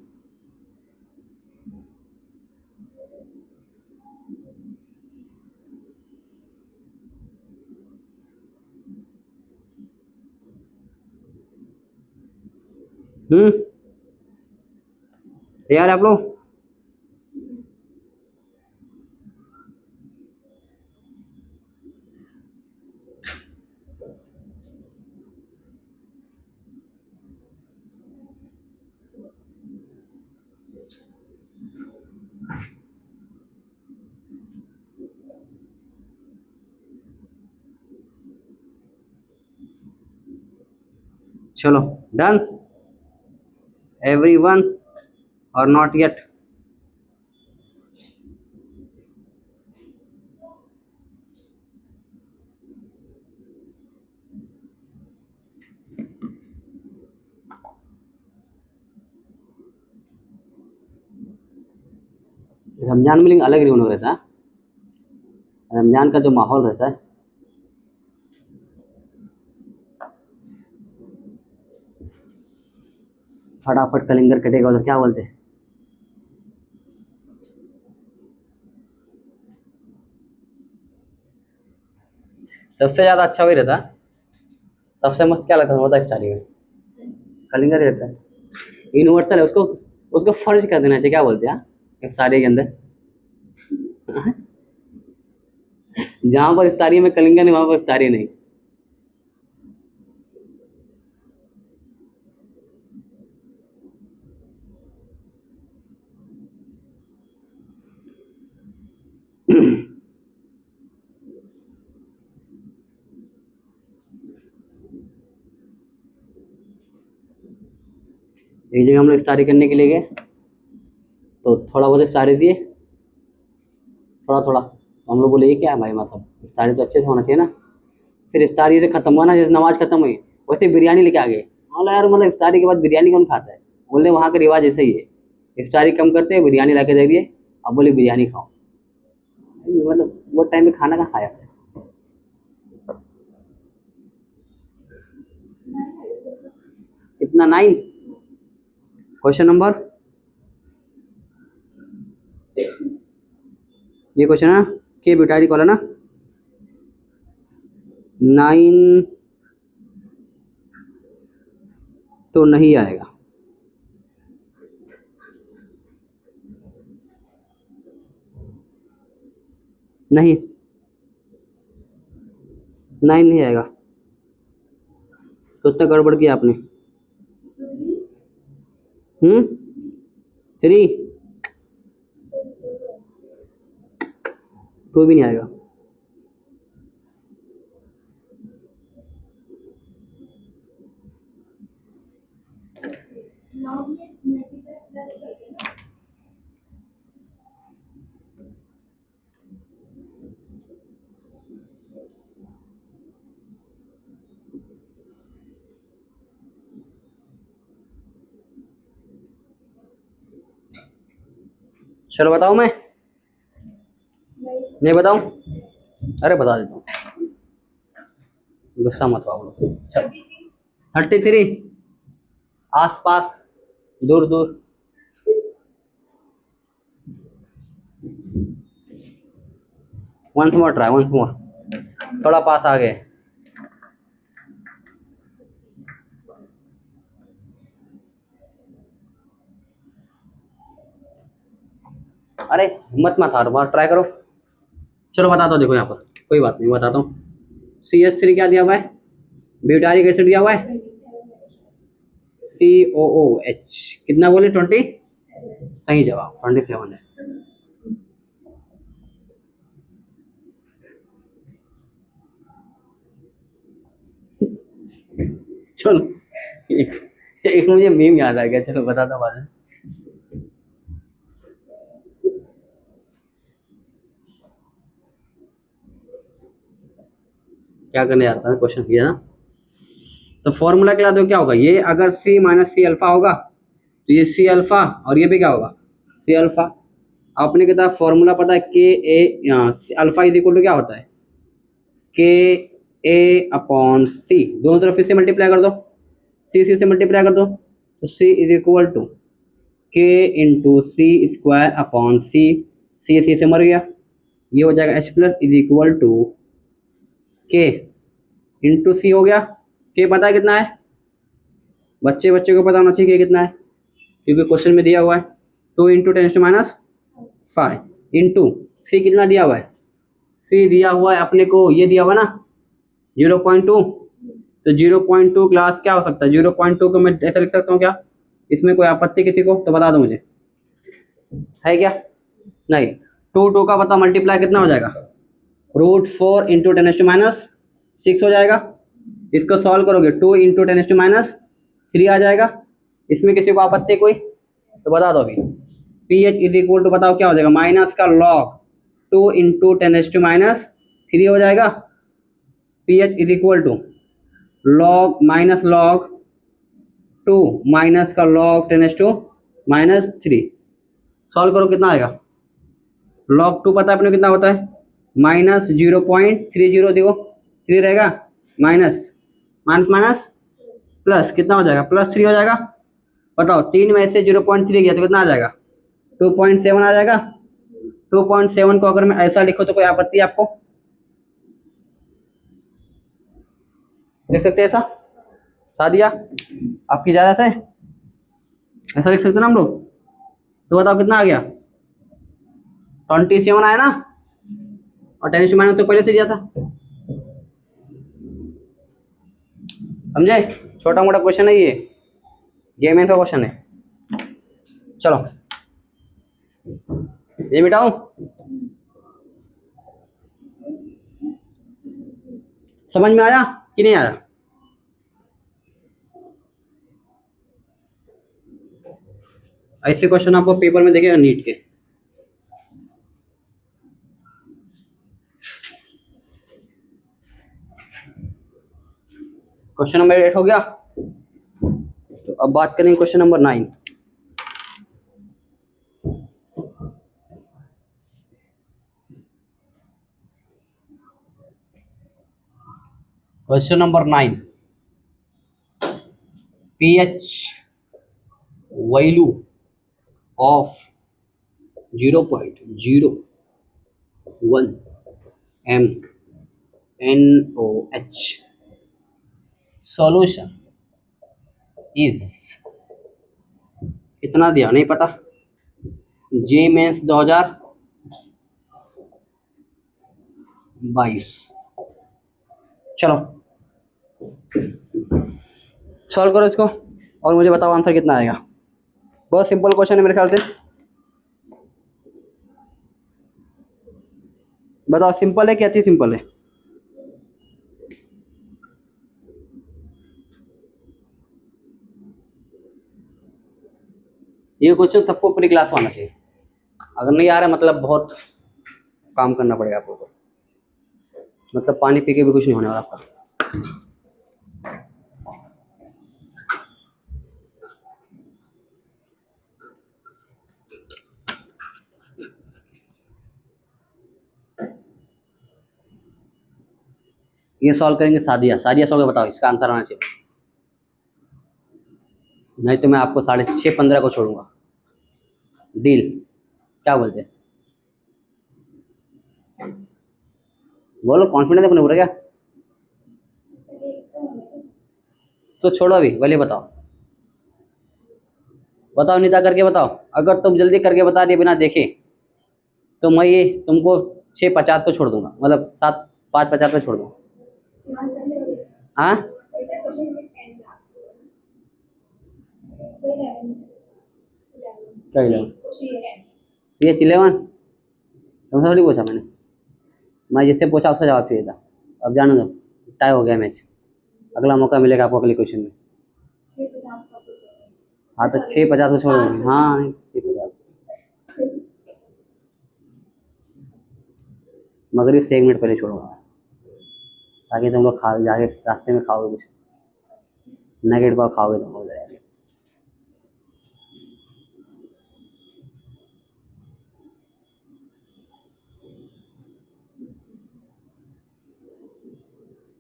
तैयार है आप लोग? चलो डन एवरीवन और नॉट येट? रमजान में लेकिन अलग रिवन रहता है, रमजान का जो माहौल रहता है। फटाफट कलिंगर कटेगा उधर, क्या बोलते हैं? सबसे ज्यादा अच्छा वही रहता है, सबसे मस्त क्या लगता है होता है इफ्तारी में, कलिंगर ही रहता है। यूनिवर्सल है, उसको उसको फर्ज कर देना चाहिए, क्या बोलते हैं इफ्तारी के अंदर। जहां पर इफ्तारी में कलिंगर नहीं वहां पर इफ्तारी नहीं। एक जगह हम लोग इफ्तारी करने के लिए गए, तो थोड़ा बहुत इफ्तारी दिए, थोड़ा थोड़ा तो हम लोग बोले ये क्या है भाई, मतलब इफ्तारी तो अच्छे से होना चाहिए ना। फिर इफ्तारी से खत्म हुआ ना, जैसे नमाज खत्म हुई वैसे बिरयानी लेके आ गए। बोला यार मतलब इफ्तारी के बाद बिरयानी कौन खाता है। बोले वहाँ का रिवाज ऐसा ही है, इफ्तारी कम करते हैं बिरयानी ला के दे दिए, अब बोले बिरयानी खाओ। मतलब वो टाइम पे खाना कहाँ खाया था। इतना 9। क्वेश्चन नंबर, ये क्वेश्चन है के ब्यूटाइल कॉल है ना 9 तो नहीं आएगा। नहीं 9 नहीं आएगा, तो इतना गड़बड़ किया आपने। 3 2 भी नहीं आएगा। लॉग में मल्टीप्लाई प्लस करते हैं ना। चलो बताओ, मैं नहीं बताऊं, अरे बता देता हूँ, गुस्सा मत आओ। 33 आस पास, दूर दूर। Once more try, once more, थोड़ा पास आ गए। अरे हिम्मत मत हारो, बार ट्राई करो। चलो बताता हूँ, देखो यहाँ पर कोई बात नहीं, बताता हूँ। CH3 क्या दिया हुआ है, ब्यूटारिक एसिड दिया हुआ है, COOH कितना बोले 20, सही जवाब 27 है। चलो एक मुझे मीम याद आ गया, चलो बताता हूँ बाद में। क्या करने जाता है क्वेश्चन किया ना, तो फॉर्मूला क्या दो क्या होगा, ये अगर C माइनस सी अल्फा होगा तो ये C अल्फा, और ये भी क्या होगा C अल्फा। आपने कहता फॉर्मूला पता है के ए अल्फा इज इक्वल टू क्या होता है, के ए अपॉन सी, दोनों तरफ फिर से मल्टीप्लाई कर दो, सी सी से मल्टीप्लाई कर दो, तो C is equal to K into C square upon C से मर गया, ये हो जाएगा H plus is equal to K into C हो गया। के पता है कितना है, बच्चे को पता होना चाहिए कि कितना है, क्योंकि क्वेश्चन में दिया हुआ है 2 इंटू 10⁻⁵ इंटू सी कितना दिया हुआ है, सी दिया हुआ है अपने को, ये दिया हुआ ना 0.2, तो 0.2 क्लास क्या हो सकता है, 0.2 को मैं ऐसा लिख सकता हूँ क्या, इसमें कोई आपत्ति किसी को तो बता दो मुझे, है क्या, नहीं। 2 का पता मल्टीप्लाई कितना हो जाएगा, √4 इंटू 10⁻⁶ हो जाएगा। इसको सॉल्व करोगे 2 इंटू 10⁻³ आ जाएगा। इसमें किसी को आपत्ति कोई तो बता दो अभी। पीएच इज इक्वल टू बताओ क्या हो जाएगा, माइनस का लॉग 2 इंटू 10⁻³ हो जाएगा। PH is equal to log minus log 2 minus का लॉग 10⁻³ सॉल्व करो कितना आएगा, लॉग 2 पता है अपने कितना होता है, -0.30 देखो 3 रहेगा, माइनस माइनस माइनस प्लस कितना हो जाएगा, +3 हो जाएगा। बताओ 3 में से 0.3 गया तो कितना आ जाएगा, 2.7 आ जाएगा। 2.7 को अगर मैं ऐसा लिखो तो कोई आपत्ति है आपको, लिख सकते हैं ऐसा, सादिया आपकी इजाजत है, ऐसा लिख सकते ना हम लोग, तो बताओ कितना आ गया, 27 आया ना, और 10⁻⁻ तो पहले से दिया था, समझे, छोटा मोटा क्वेश्चन है ये मेन का क्वेश्चन है। चलो ये मिटाऊं, समझ में आया कि नहीं आया, ऐसे क्वेश्चन आपको पेपर में देखेगा नीट के। क्वेश्चन नंबर 8 हो गया। तो अब बात करेंगे question number 9। Question number 9, pH value of 0.01 MnOH solution is कितना दिया नहीं पता, जे मेंस 2022। चलो सॉल्व करो इसको और मुझे बताओ आंसर कितना आएगा। बहुत सिंपल क्वेश्चन है मेरे ख्याल से। बताओ सिंपल है कि अति सिंपल है। ये क्वेश्चन सबको पूरी क्लास में आना चाहिए। अगर नहीं आ रहा मतलब बहुत काम करना पड़ेगा आपको, मतलब पानी पी के भी कुछ नहीं होने वाला आपका। ये सॉल्व करेंगे सादिया। सादिया सॉल्व बताओ, इसका आंसर आना चाहिए, नहीं तो मैं आपको 6:30 को छोड़ूंगा। डील, क्या बोलते हैं? बोलो, कॉन्फिडेंस अपने ऊपर क्या? तो छोड़ो अभी, पहले बताओ। बताओ नीता, करके बताओ। अगर तुम जल्दी करके बता दिए बिना देखे तो मैं ये तुमको 6:50 को छोड़ दूंगा, मतलब 5:50 पे छोड़ दूंगा। हाँ क्या 11? ये 11 तुमसे थोड़ी पूछा मैंने, मैं जिससे पूछा उसका जवाब चाहिए था। अब जानो दो, टाई हो गया मैच। अगला मौका मिलेगा आपको अगले क्वेश्चन में। हाँ तो 6:50 को छोड़ दूंगा। हाँ 6:50, मगरिब से 1 मिनट पहले छोड़ूंगा, ताकि तुम लोग खा जाके रास्ते में खाओगे कुछ नगेट पाव खाओगे तुम लोग जाके।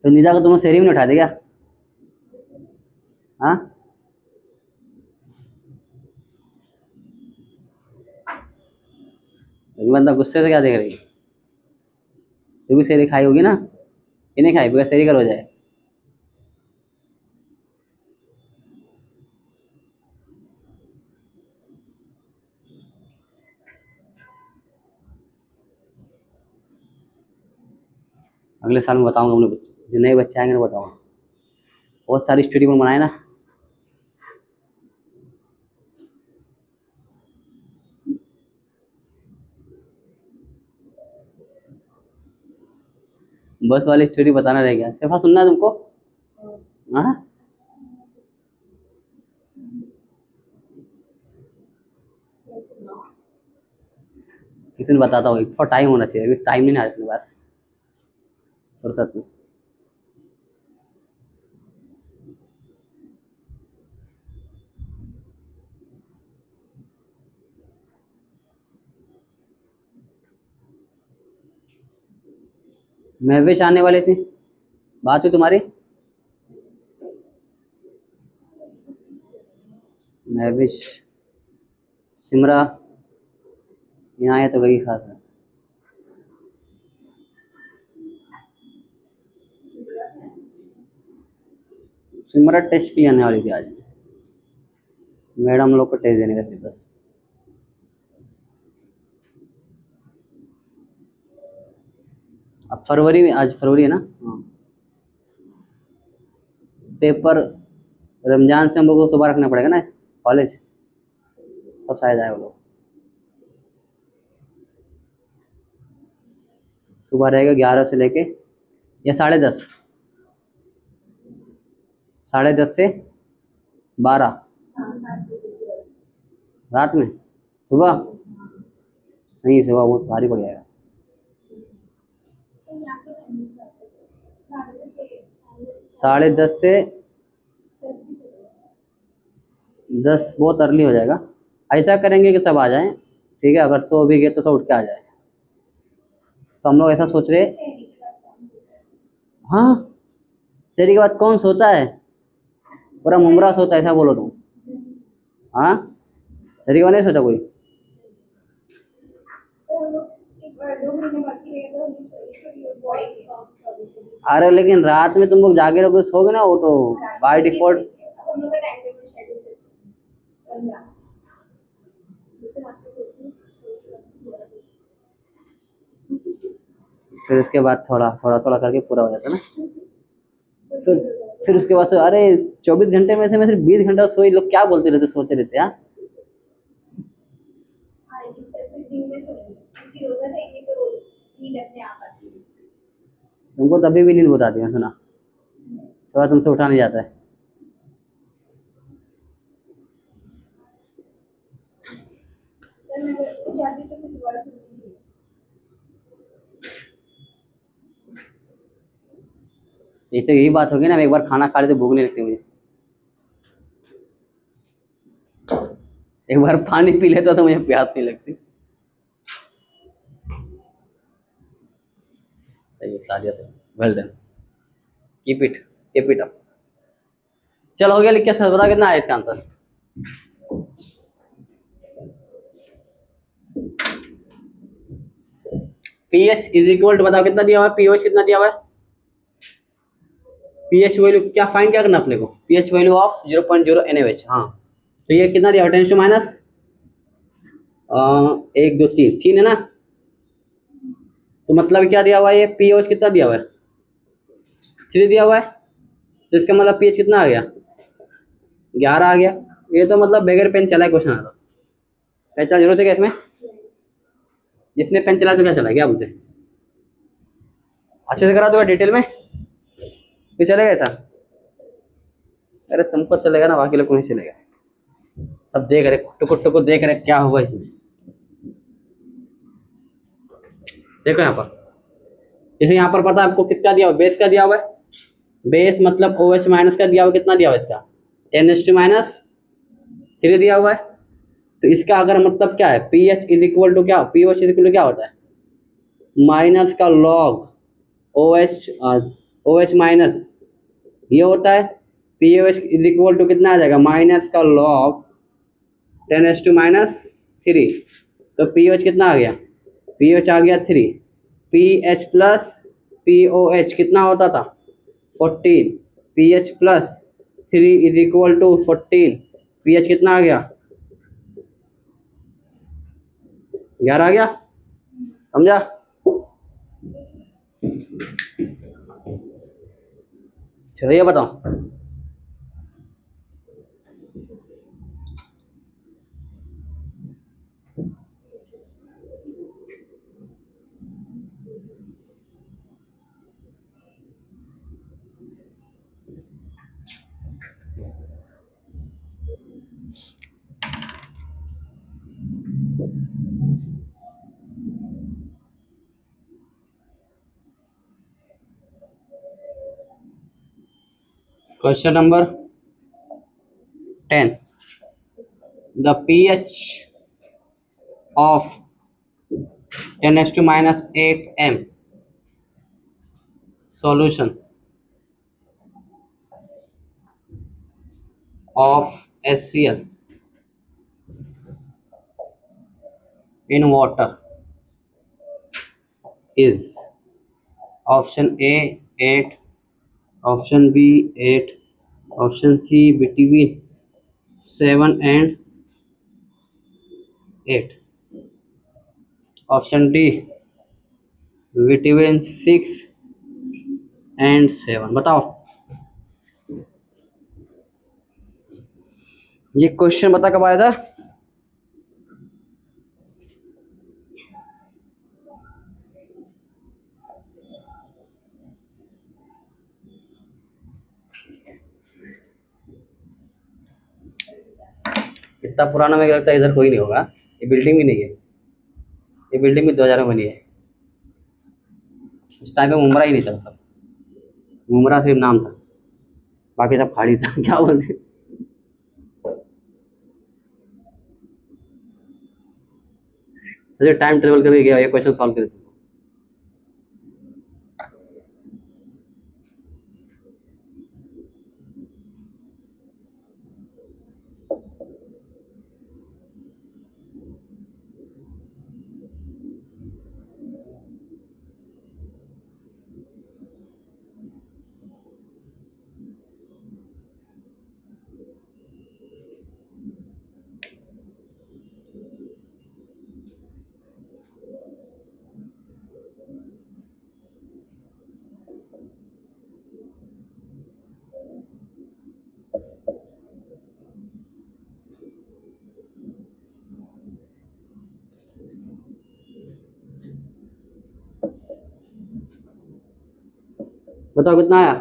तो निदा को तुम शहरी में नहीं उठा दे क्या? हाँ मतलब गुस्से से क्या देख रही है? तू भी शहरी खाई होगी ना, कि नहीं खाई? बगैर शहरी कर हो जाए। अगले साल में बताऊंगा उन्हें, जो नए बच्चे आएंगे ना बताऊंगा। बहुत सारी स्टोरी में बनाए ना। बस वाली स्टोरी बताना रह गया। सिर्फ सुनना है तुमको? हाँ किसी ने बताता हूँ, थोड़ा टाइम होना चाहिए, अभी टाइम नहीं आ रहा अपने पास फुर्सत में। महविश आने वाले थे, बात हुई तुम्हारी? महविश, सिमरा यहाँ आया तो गई खास है। सिमरा टेस्ट की आने वाली थी आज, मैडम लोग को टेस्ट देने का सिलेबस। अब फरवरी में, आज फरवरी है ना? हाँ पेपर रमजान से हम लोग को सुबह रखना पड़ेगा ना कॉलेज, तब शायद आए वो लोग। सुबह रहेगा 11 से लेके या 10:30, 10:30 से 12 रात में। सुबह नहीं, सुबह बहुत भारी पड़ जाएगा। 10:30 से 10 बहुत अर्ली हो जाएगा। ऐसा करेंगे कि सब आ जाएं, ठीक है, अगर सो भी गए तो सब उठ के आ जाए। तो हम लोग ऐसा सोच रहे, हाँ शहरी के बाद कौन सोता है, पूरा मुमरा सोता है, ऐसा बोलो तुम। हाँ शहरी के बाद नहीं सोता कोई। अरे लेकिन रात में तुम लोग जागे रहोगे, सोगे ना, वो तो बाय डिफॉल्ट। फिर उसके बाद थोड़ा थोड़ा थोड़ा करके पूरा हो जाता है ना। फिर उसके बाद अरे 24 घंटे में से मैं सिर्फ 20 घंटा सोई, लोग क्या बोलते रहते, सोते रहते हैं। तुमको तभी भी नींद बहुत आती है, सुना, सुबह तुमसे उठा नहीं जाता है। जैसे यही बात होगी ना, मैं एक बार खाना खा लेते भूख नहीं लगती मुझे, एक बार पानी पी लेता तो मुझे प्यास नहीं लगती। सही है, सादिया से well done, keep it up. चल हो गया, लिख के सर बता कितना है इसका answer. PH is equal to, बताओ कितना दिया हुआ है, पीएच कितना दिया हुआ है। पीएच वैल्यू क्या फाइंड क्या करना अपने को, पीएच वैल्यू ऑफ 0.0 NaOH। हाँ तो ये कितना दिया हुआ, 10 टू माइनस 1 2 3 3 है ना। तो मतलब क्या दिया हुआ है, ये पीएच कितना दिया हुआ है, 3 दिया हुआ है। तो इसका मतलब पीएच कितना आ गया, 11 आ गया। ये तो मतलब बगैर पेन चला है क्वेश्चन आता, पहचान जरूरत है क्या इसमें, जिसने पेन चला तो क्या चला, क्या बोलते, अच्छे से करा दो डिटेल में, फिर चलेगा ऐसा। अरे तुमको चलेगा ना, बाकी लोग को नहीं चलेगा। अब देख रहे टुकुर टुकुर देख रहे क्या होगा इसमें। देखो यहाँ पर, जैसे यहाँ पर पता है आपको किसका दिया हुआ, बेस का दिया हुआ है। बेस मतलब OH माइनस का दिया हुआ, कितना दिया हुआ इसका 10⁻³ दिया हुआ है। तो इसका अगर मतलब क्या है, पीएच इज इक्वल टू क्या, पीओएच इज इक्वल टू क्या होता है, माइनस का लॉग OH माइनस ये होता है। पीओएच इज इक्वल टू कितना आ जाएगा, माइनस का लॉग 10⁻³ तो पीओएच कितना आ गया, पीओएच आ गया 3। पीएच प्लस पीओएच कितना होता था 14, pH plus 3 is equal to 14, pH कितना आ गया 11 आ गया, समझा। चलो ये बताओ, question number 10, the pH of 10⁻⁸m solution of HCl in water is option A 8, option B 8, option C between 7 and 8, option D between 6 and 7। बताओ ये क्वेश्चन बता कब आया था, इतना पुराना मुझे लगता है इधर कोई नहीं होगा, ये बिल्डिंग भी नहीं है, ये बिल्डिंग भी 2000 में बनी है। इस टाइम पे मुमरा ही नहीं था, मतलब मुमरा सिर्फ नाम था, बाकी सब खाली था। क्या बोलते, टाइम ट्रेवल करके गया, ये क्वेश्चन सॉल्व कर। बताओ कितना आया?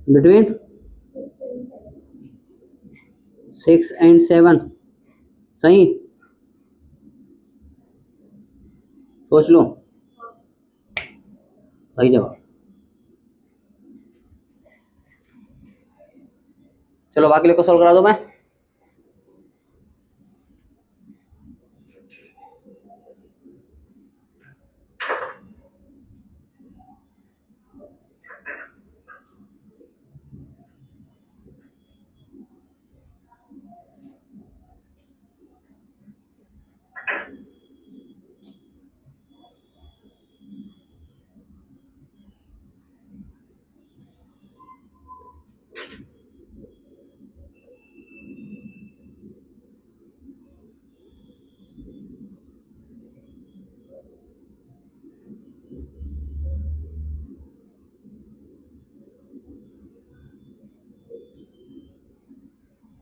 Between 6 and 7। सही, सोच लो। सही जवाब। चलो बाकी लोग को सॉल्व करा दो मैं।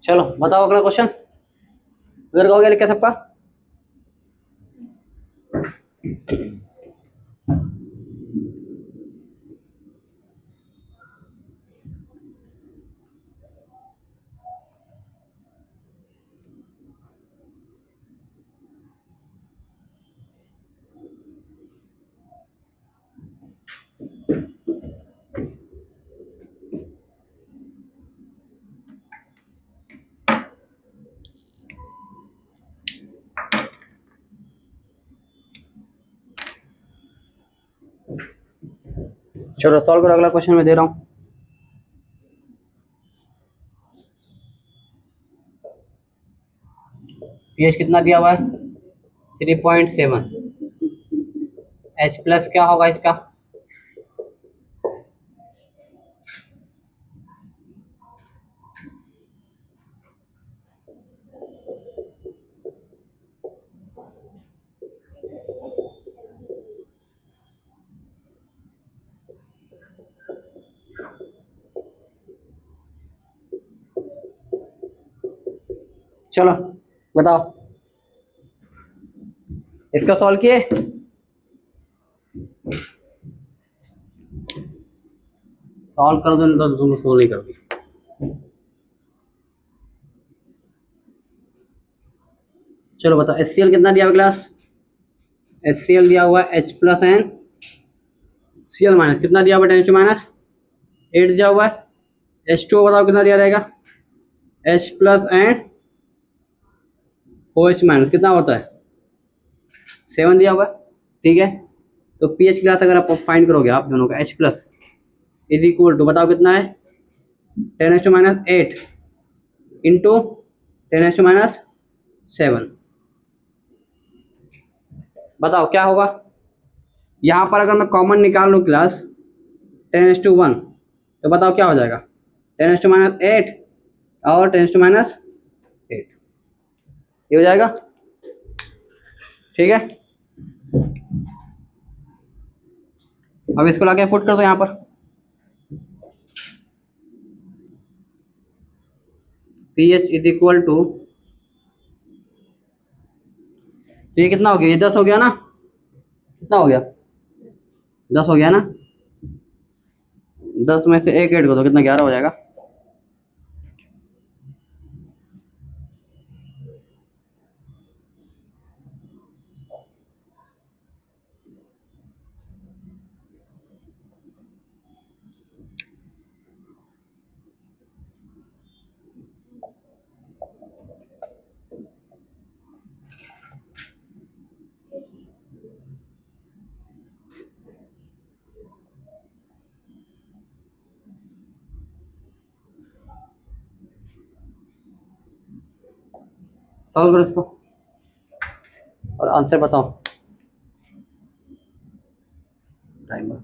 चलो बताओ अगला क्वेश्चन। उधर का हो गया क्या सबका? चलो सॉल्व करो, अगला क्वेश्चन मैं दे रहा हूँ। पीएच कितना दिया हुआ है? 3.7। एच प्लस क्या होगा इसका? चलो बताओ, इसका सॉल्व किए? सॉल्व कर दो, नहीं तो तुम सॉल्व नहीं करोगे। चलो बताओ, HCl कितना दिया हुआ क्लास? HCl दिया हुआ है H plus and Cl minus, कितना दिया हुआ? 10 माइनस 8 दिया हुआ है। H2O बताओ कितना दिया रहेगा? H plus and OH minus, कितना होता है? 7 दिया हुआ है। ठीक है, तो पीएच क्लास अगर आप फाइंड करोगे आप दोनों का, H plus is equal to बताओ कितना है? 10⁻8 इंटू 10⁻7। बताओ क्या होगा? यहाँ पर अगर मैं कॉमन निकाल लूँ क्लास 10:1, तो बताओ क्या हो जाएगा? 10⁻8 और 10⁻8, ये हो जाएगा। ठीक है, अब इसको लाके पुट कर दो यहाँ पर। पीएच इज इक्वल टू तो ये कितना हो गया, ये 10 हो गया ना, कितना हो गया 10 हो गया ना, 10 में से एक ऐड कर दो कितना 11 हो जाएगा। सॉल्व करो इसको और आंसर बताओ। टाइमर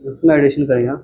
उसमें एडिशन करेंगे।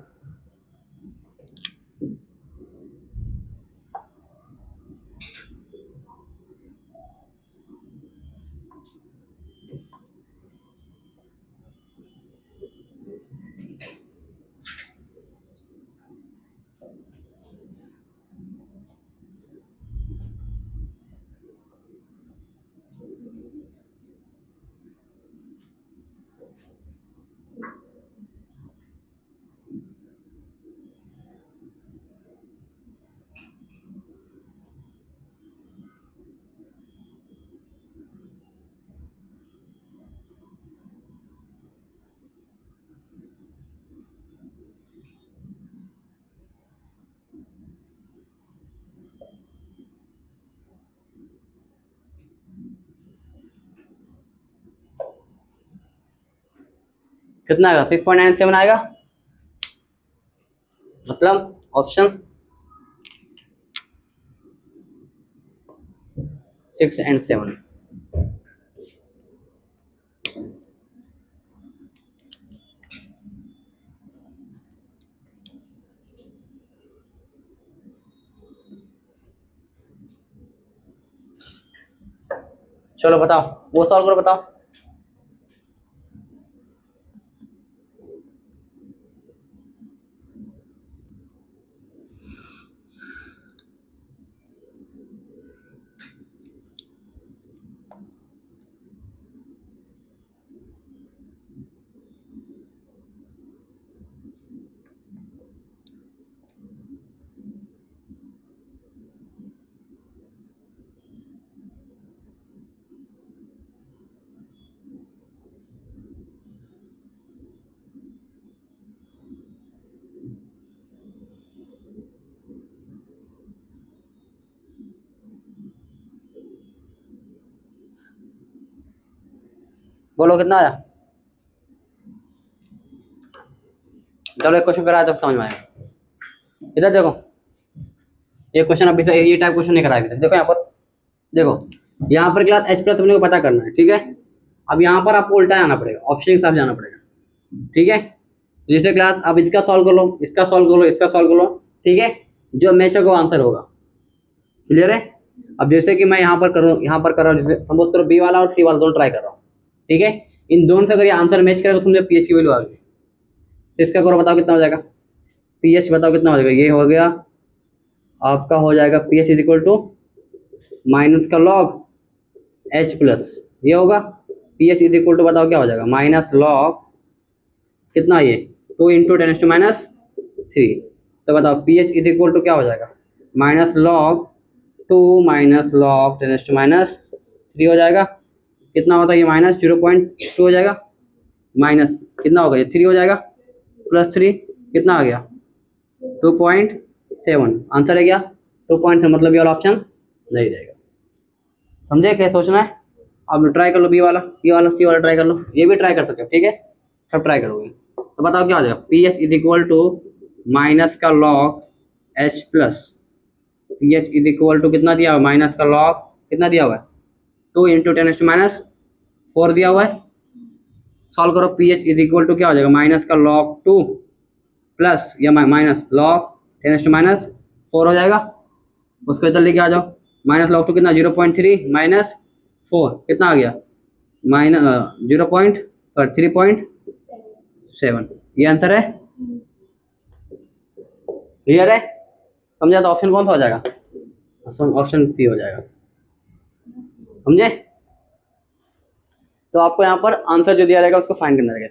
कितना आएगा 6.97 आएगा, मतलब ऑप्शन 6 and 7। चलो बताओ, वो सॉल्व करो बताओ। बोलो कितना आया। चलो एक क्वेश्चन कराया तो समझ में आएगा। इधर देखो, ये क्वेश्चन अभी से ये टाइप क्वेश्चन नहीं कराया अभी तक। देखो यहाँ पर, देखो यहाँ पर क्लास एच प्लस अपने को पता करना है, ठीक है। अब यहाँ पर आपको उल्टा जाना पड़ेगा, ऑप्शन के साथ जाना पड़ेगा, ठीक है। जैसे क्लास अब इसका सॉल्व कर लो, इसका सॉल्व कर लो, इसका सॉल्व कर लो, ठीक है। जो मैच होगा आंसर होगा, क्लियर है। अब जैसे कि मैं यहाँ पर करूँ, यहाँ पर कर रहा हूँ, जैसे सपोज करो बी वाला और सी वाला दोनों ट्राई कर रहा हूँ, ठीक है। इन दोनों से अगर ये आंसर मैच करेगा तो समझो पीएच की वैल्यू आ गई। तो इसका करो, बताओ कितना हो जाएगा पीएच, बताओ कितना हो जाएगा। ये हो गया आपका, हो जाएगा pH is equal to minus का लॉग एच प्लस, ये होगा पीएच इज इक्वल टू, बताओ क्या हो जाएगा, माइनस लॉग कितना, ये 2 इंटू 10⁻³ तो बताओ पीएच इज इक्वल टू क्या हो जाएगा, माइनस लॉग 2 माइनस लॉग 10⁻³ हो जाएगा। कितना होता है ये, माइनस 0.2 हो जाएगा, माइनस कितना होगा ये 3 हो जाएगा, प्लस 3 कितना आ गया 2.7। आंसर है क्या 2.7, मतलब ये वाला ऑप्शन नहीं रहेगा। समझे क्या सोचना है। अब ट्राई कर लो बी वाला, ये वाला, सी वाला ट्राई कर लो, ये भी ट्राई कर सकते हो, ठीक है। सब ट्राई करोगे तो बताओ क्या हो जाएगा, P H is equal to minus का log H plus, P H is equal to कितना दिया हुआ, माइनस का लॉग कितना दिया हुआ है 2 इंटू 10⁻⁴ दिया हुआ है। सॉल्व करो, P H is equal to क्या हो जाएगा, माइनस का लॉग 2 प्लस या माइनस लॉग 10⁻⁴ हो जाएगा। उसको इधर लेके आ जाओ, माइनस लॉग 2 कितना 0.3 माइनस 4 कितना आ गया? माइनस 3.7। ये आंसर है। क्लियर है? समझा? तो ऑप्शन कौन सा हो जाएगा? ऑप्शन सी हो जाएगा। समझे? तो आपको यहाँ पर आंसर जो दिया जाएगा उसको फाइंड करना रहेगा।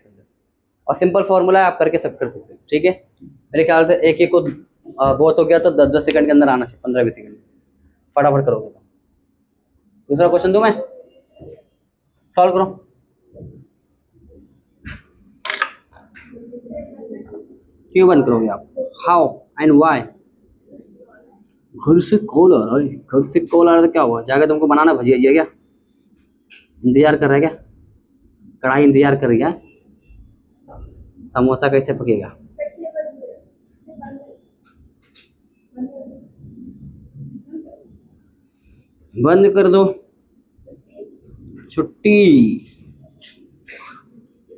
और सिंपल फॉर्मूला है, आप करके सब कर सकते हैं। ठीक है, मेरे ख्याल से एक एक को बहुत हो गया तो 10-10 सेकंड के अंदर आना चाहिए, 15-20 सेकंड फटाफट करोगे तो। दूसरा क्वेश्चन दूं मैं? सॉल्व करो। क्यों बंद करोगे आप? How and why? घर से कॉल आ रहा है, घर से कॉल आ रहा है तो क्या हुआ? जाकर तुमको बनाना भजिया जी क्या? इंतजार कर रहा है क्या? कढ़ाई इंतजार कर रही है? समोसा कैसे पकेगा? बंद कर दो। छुट्टी।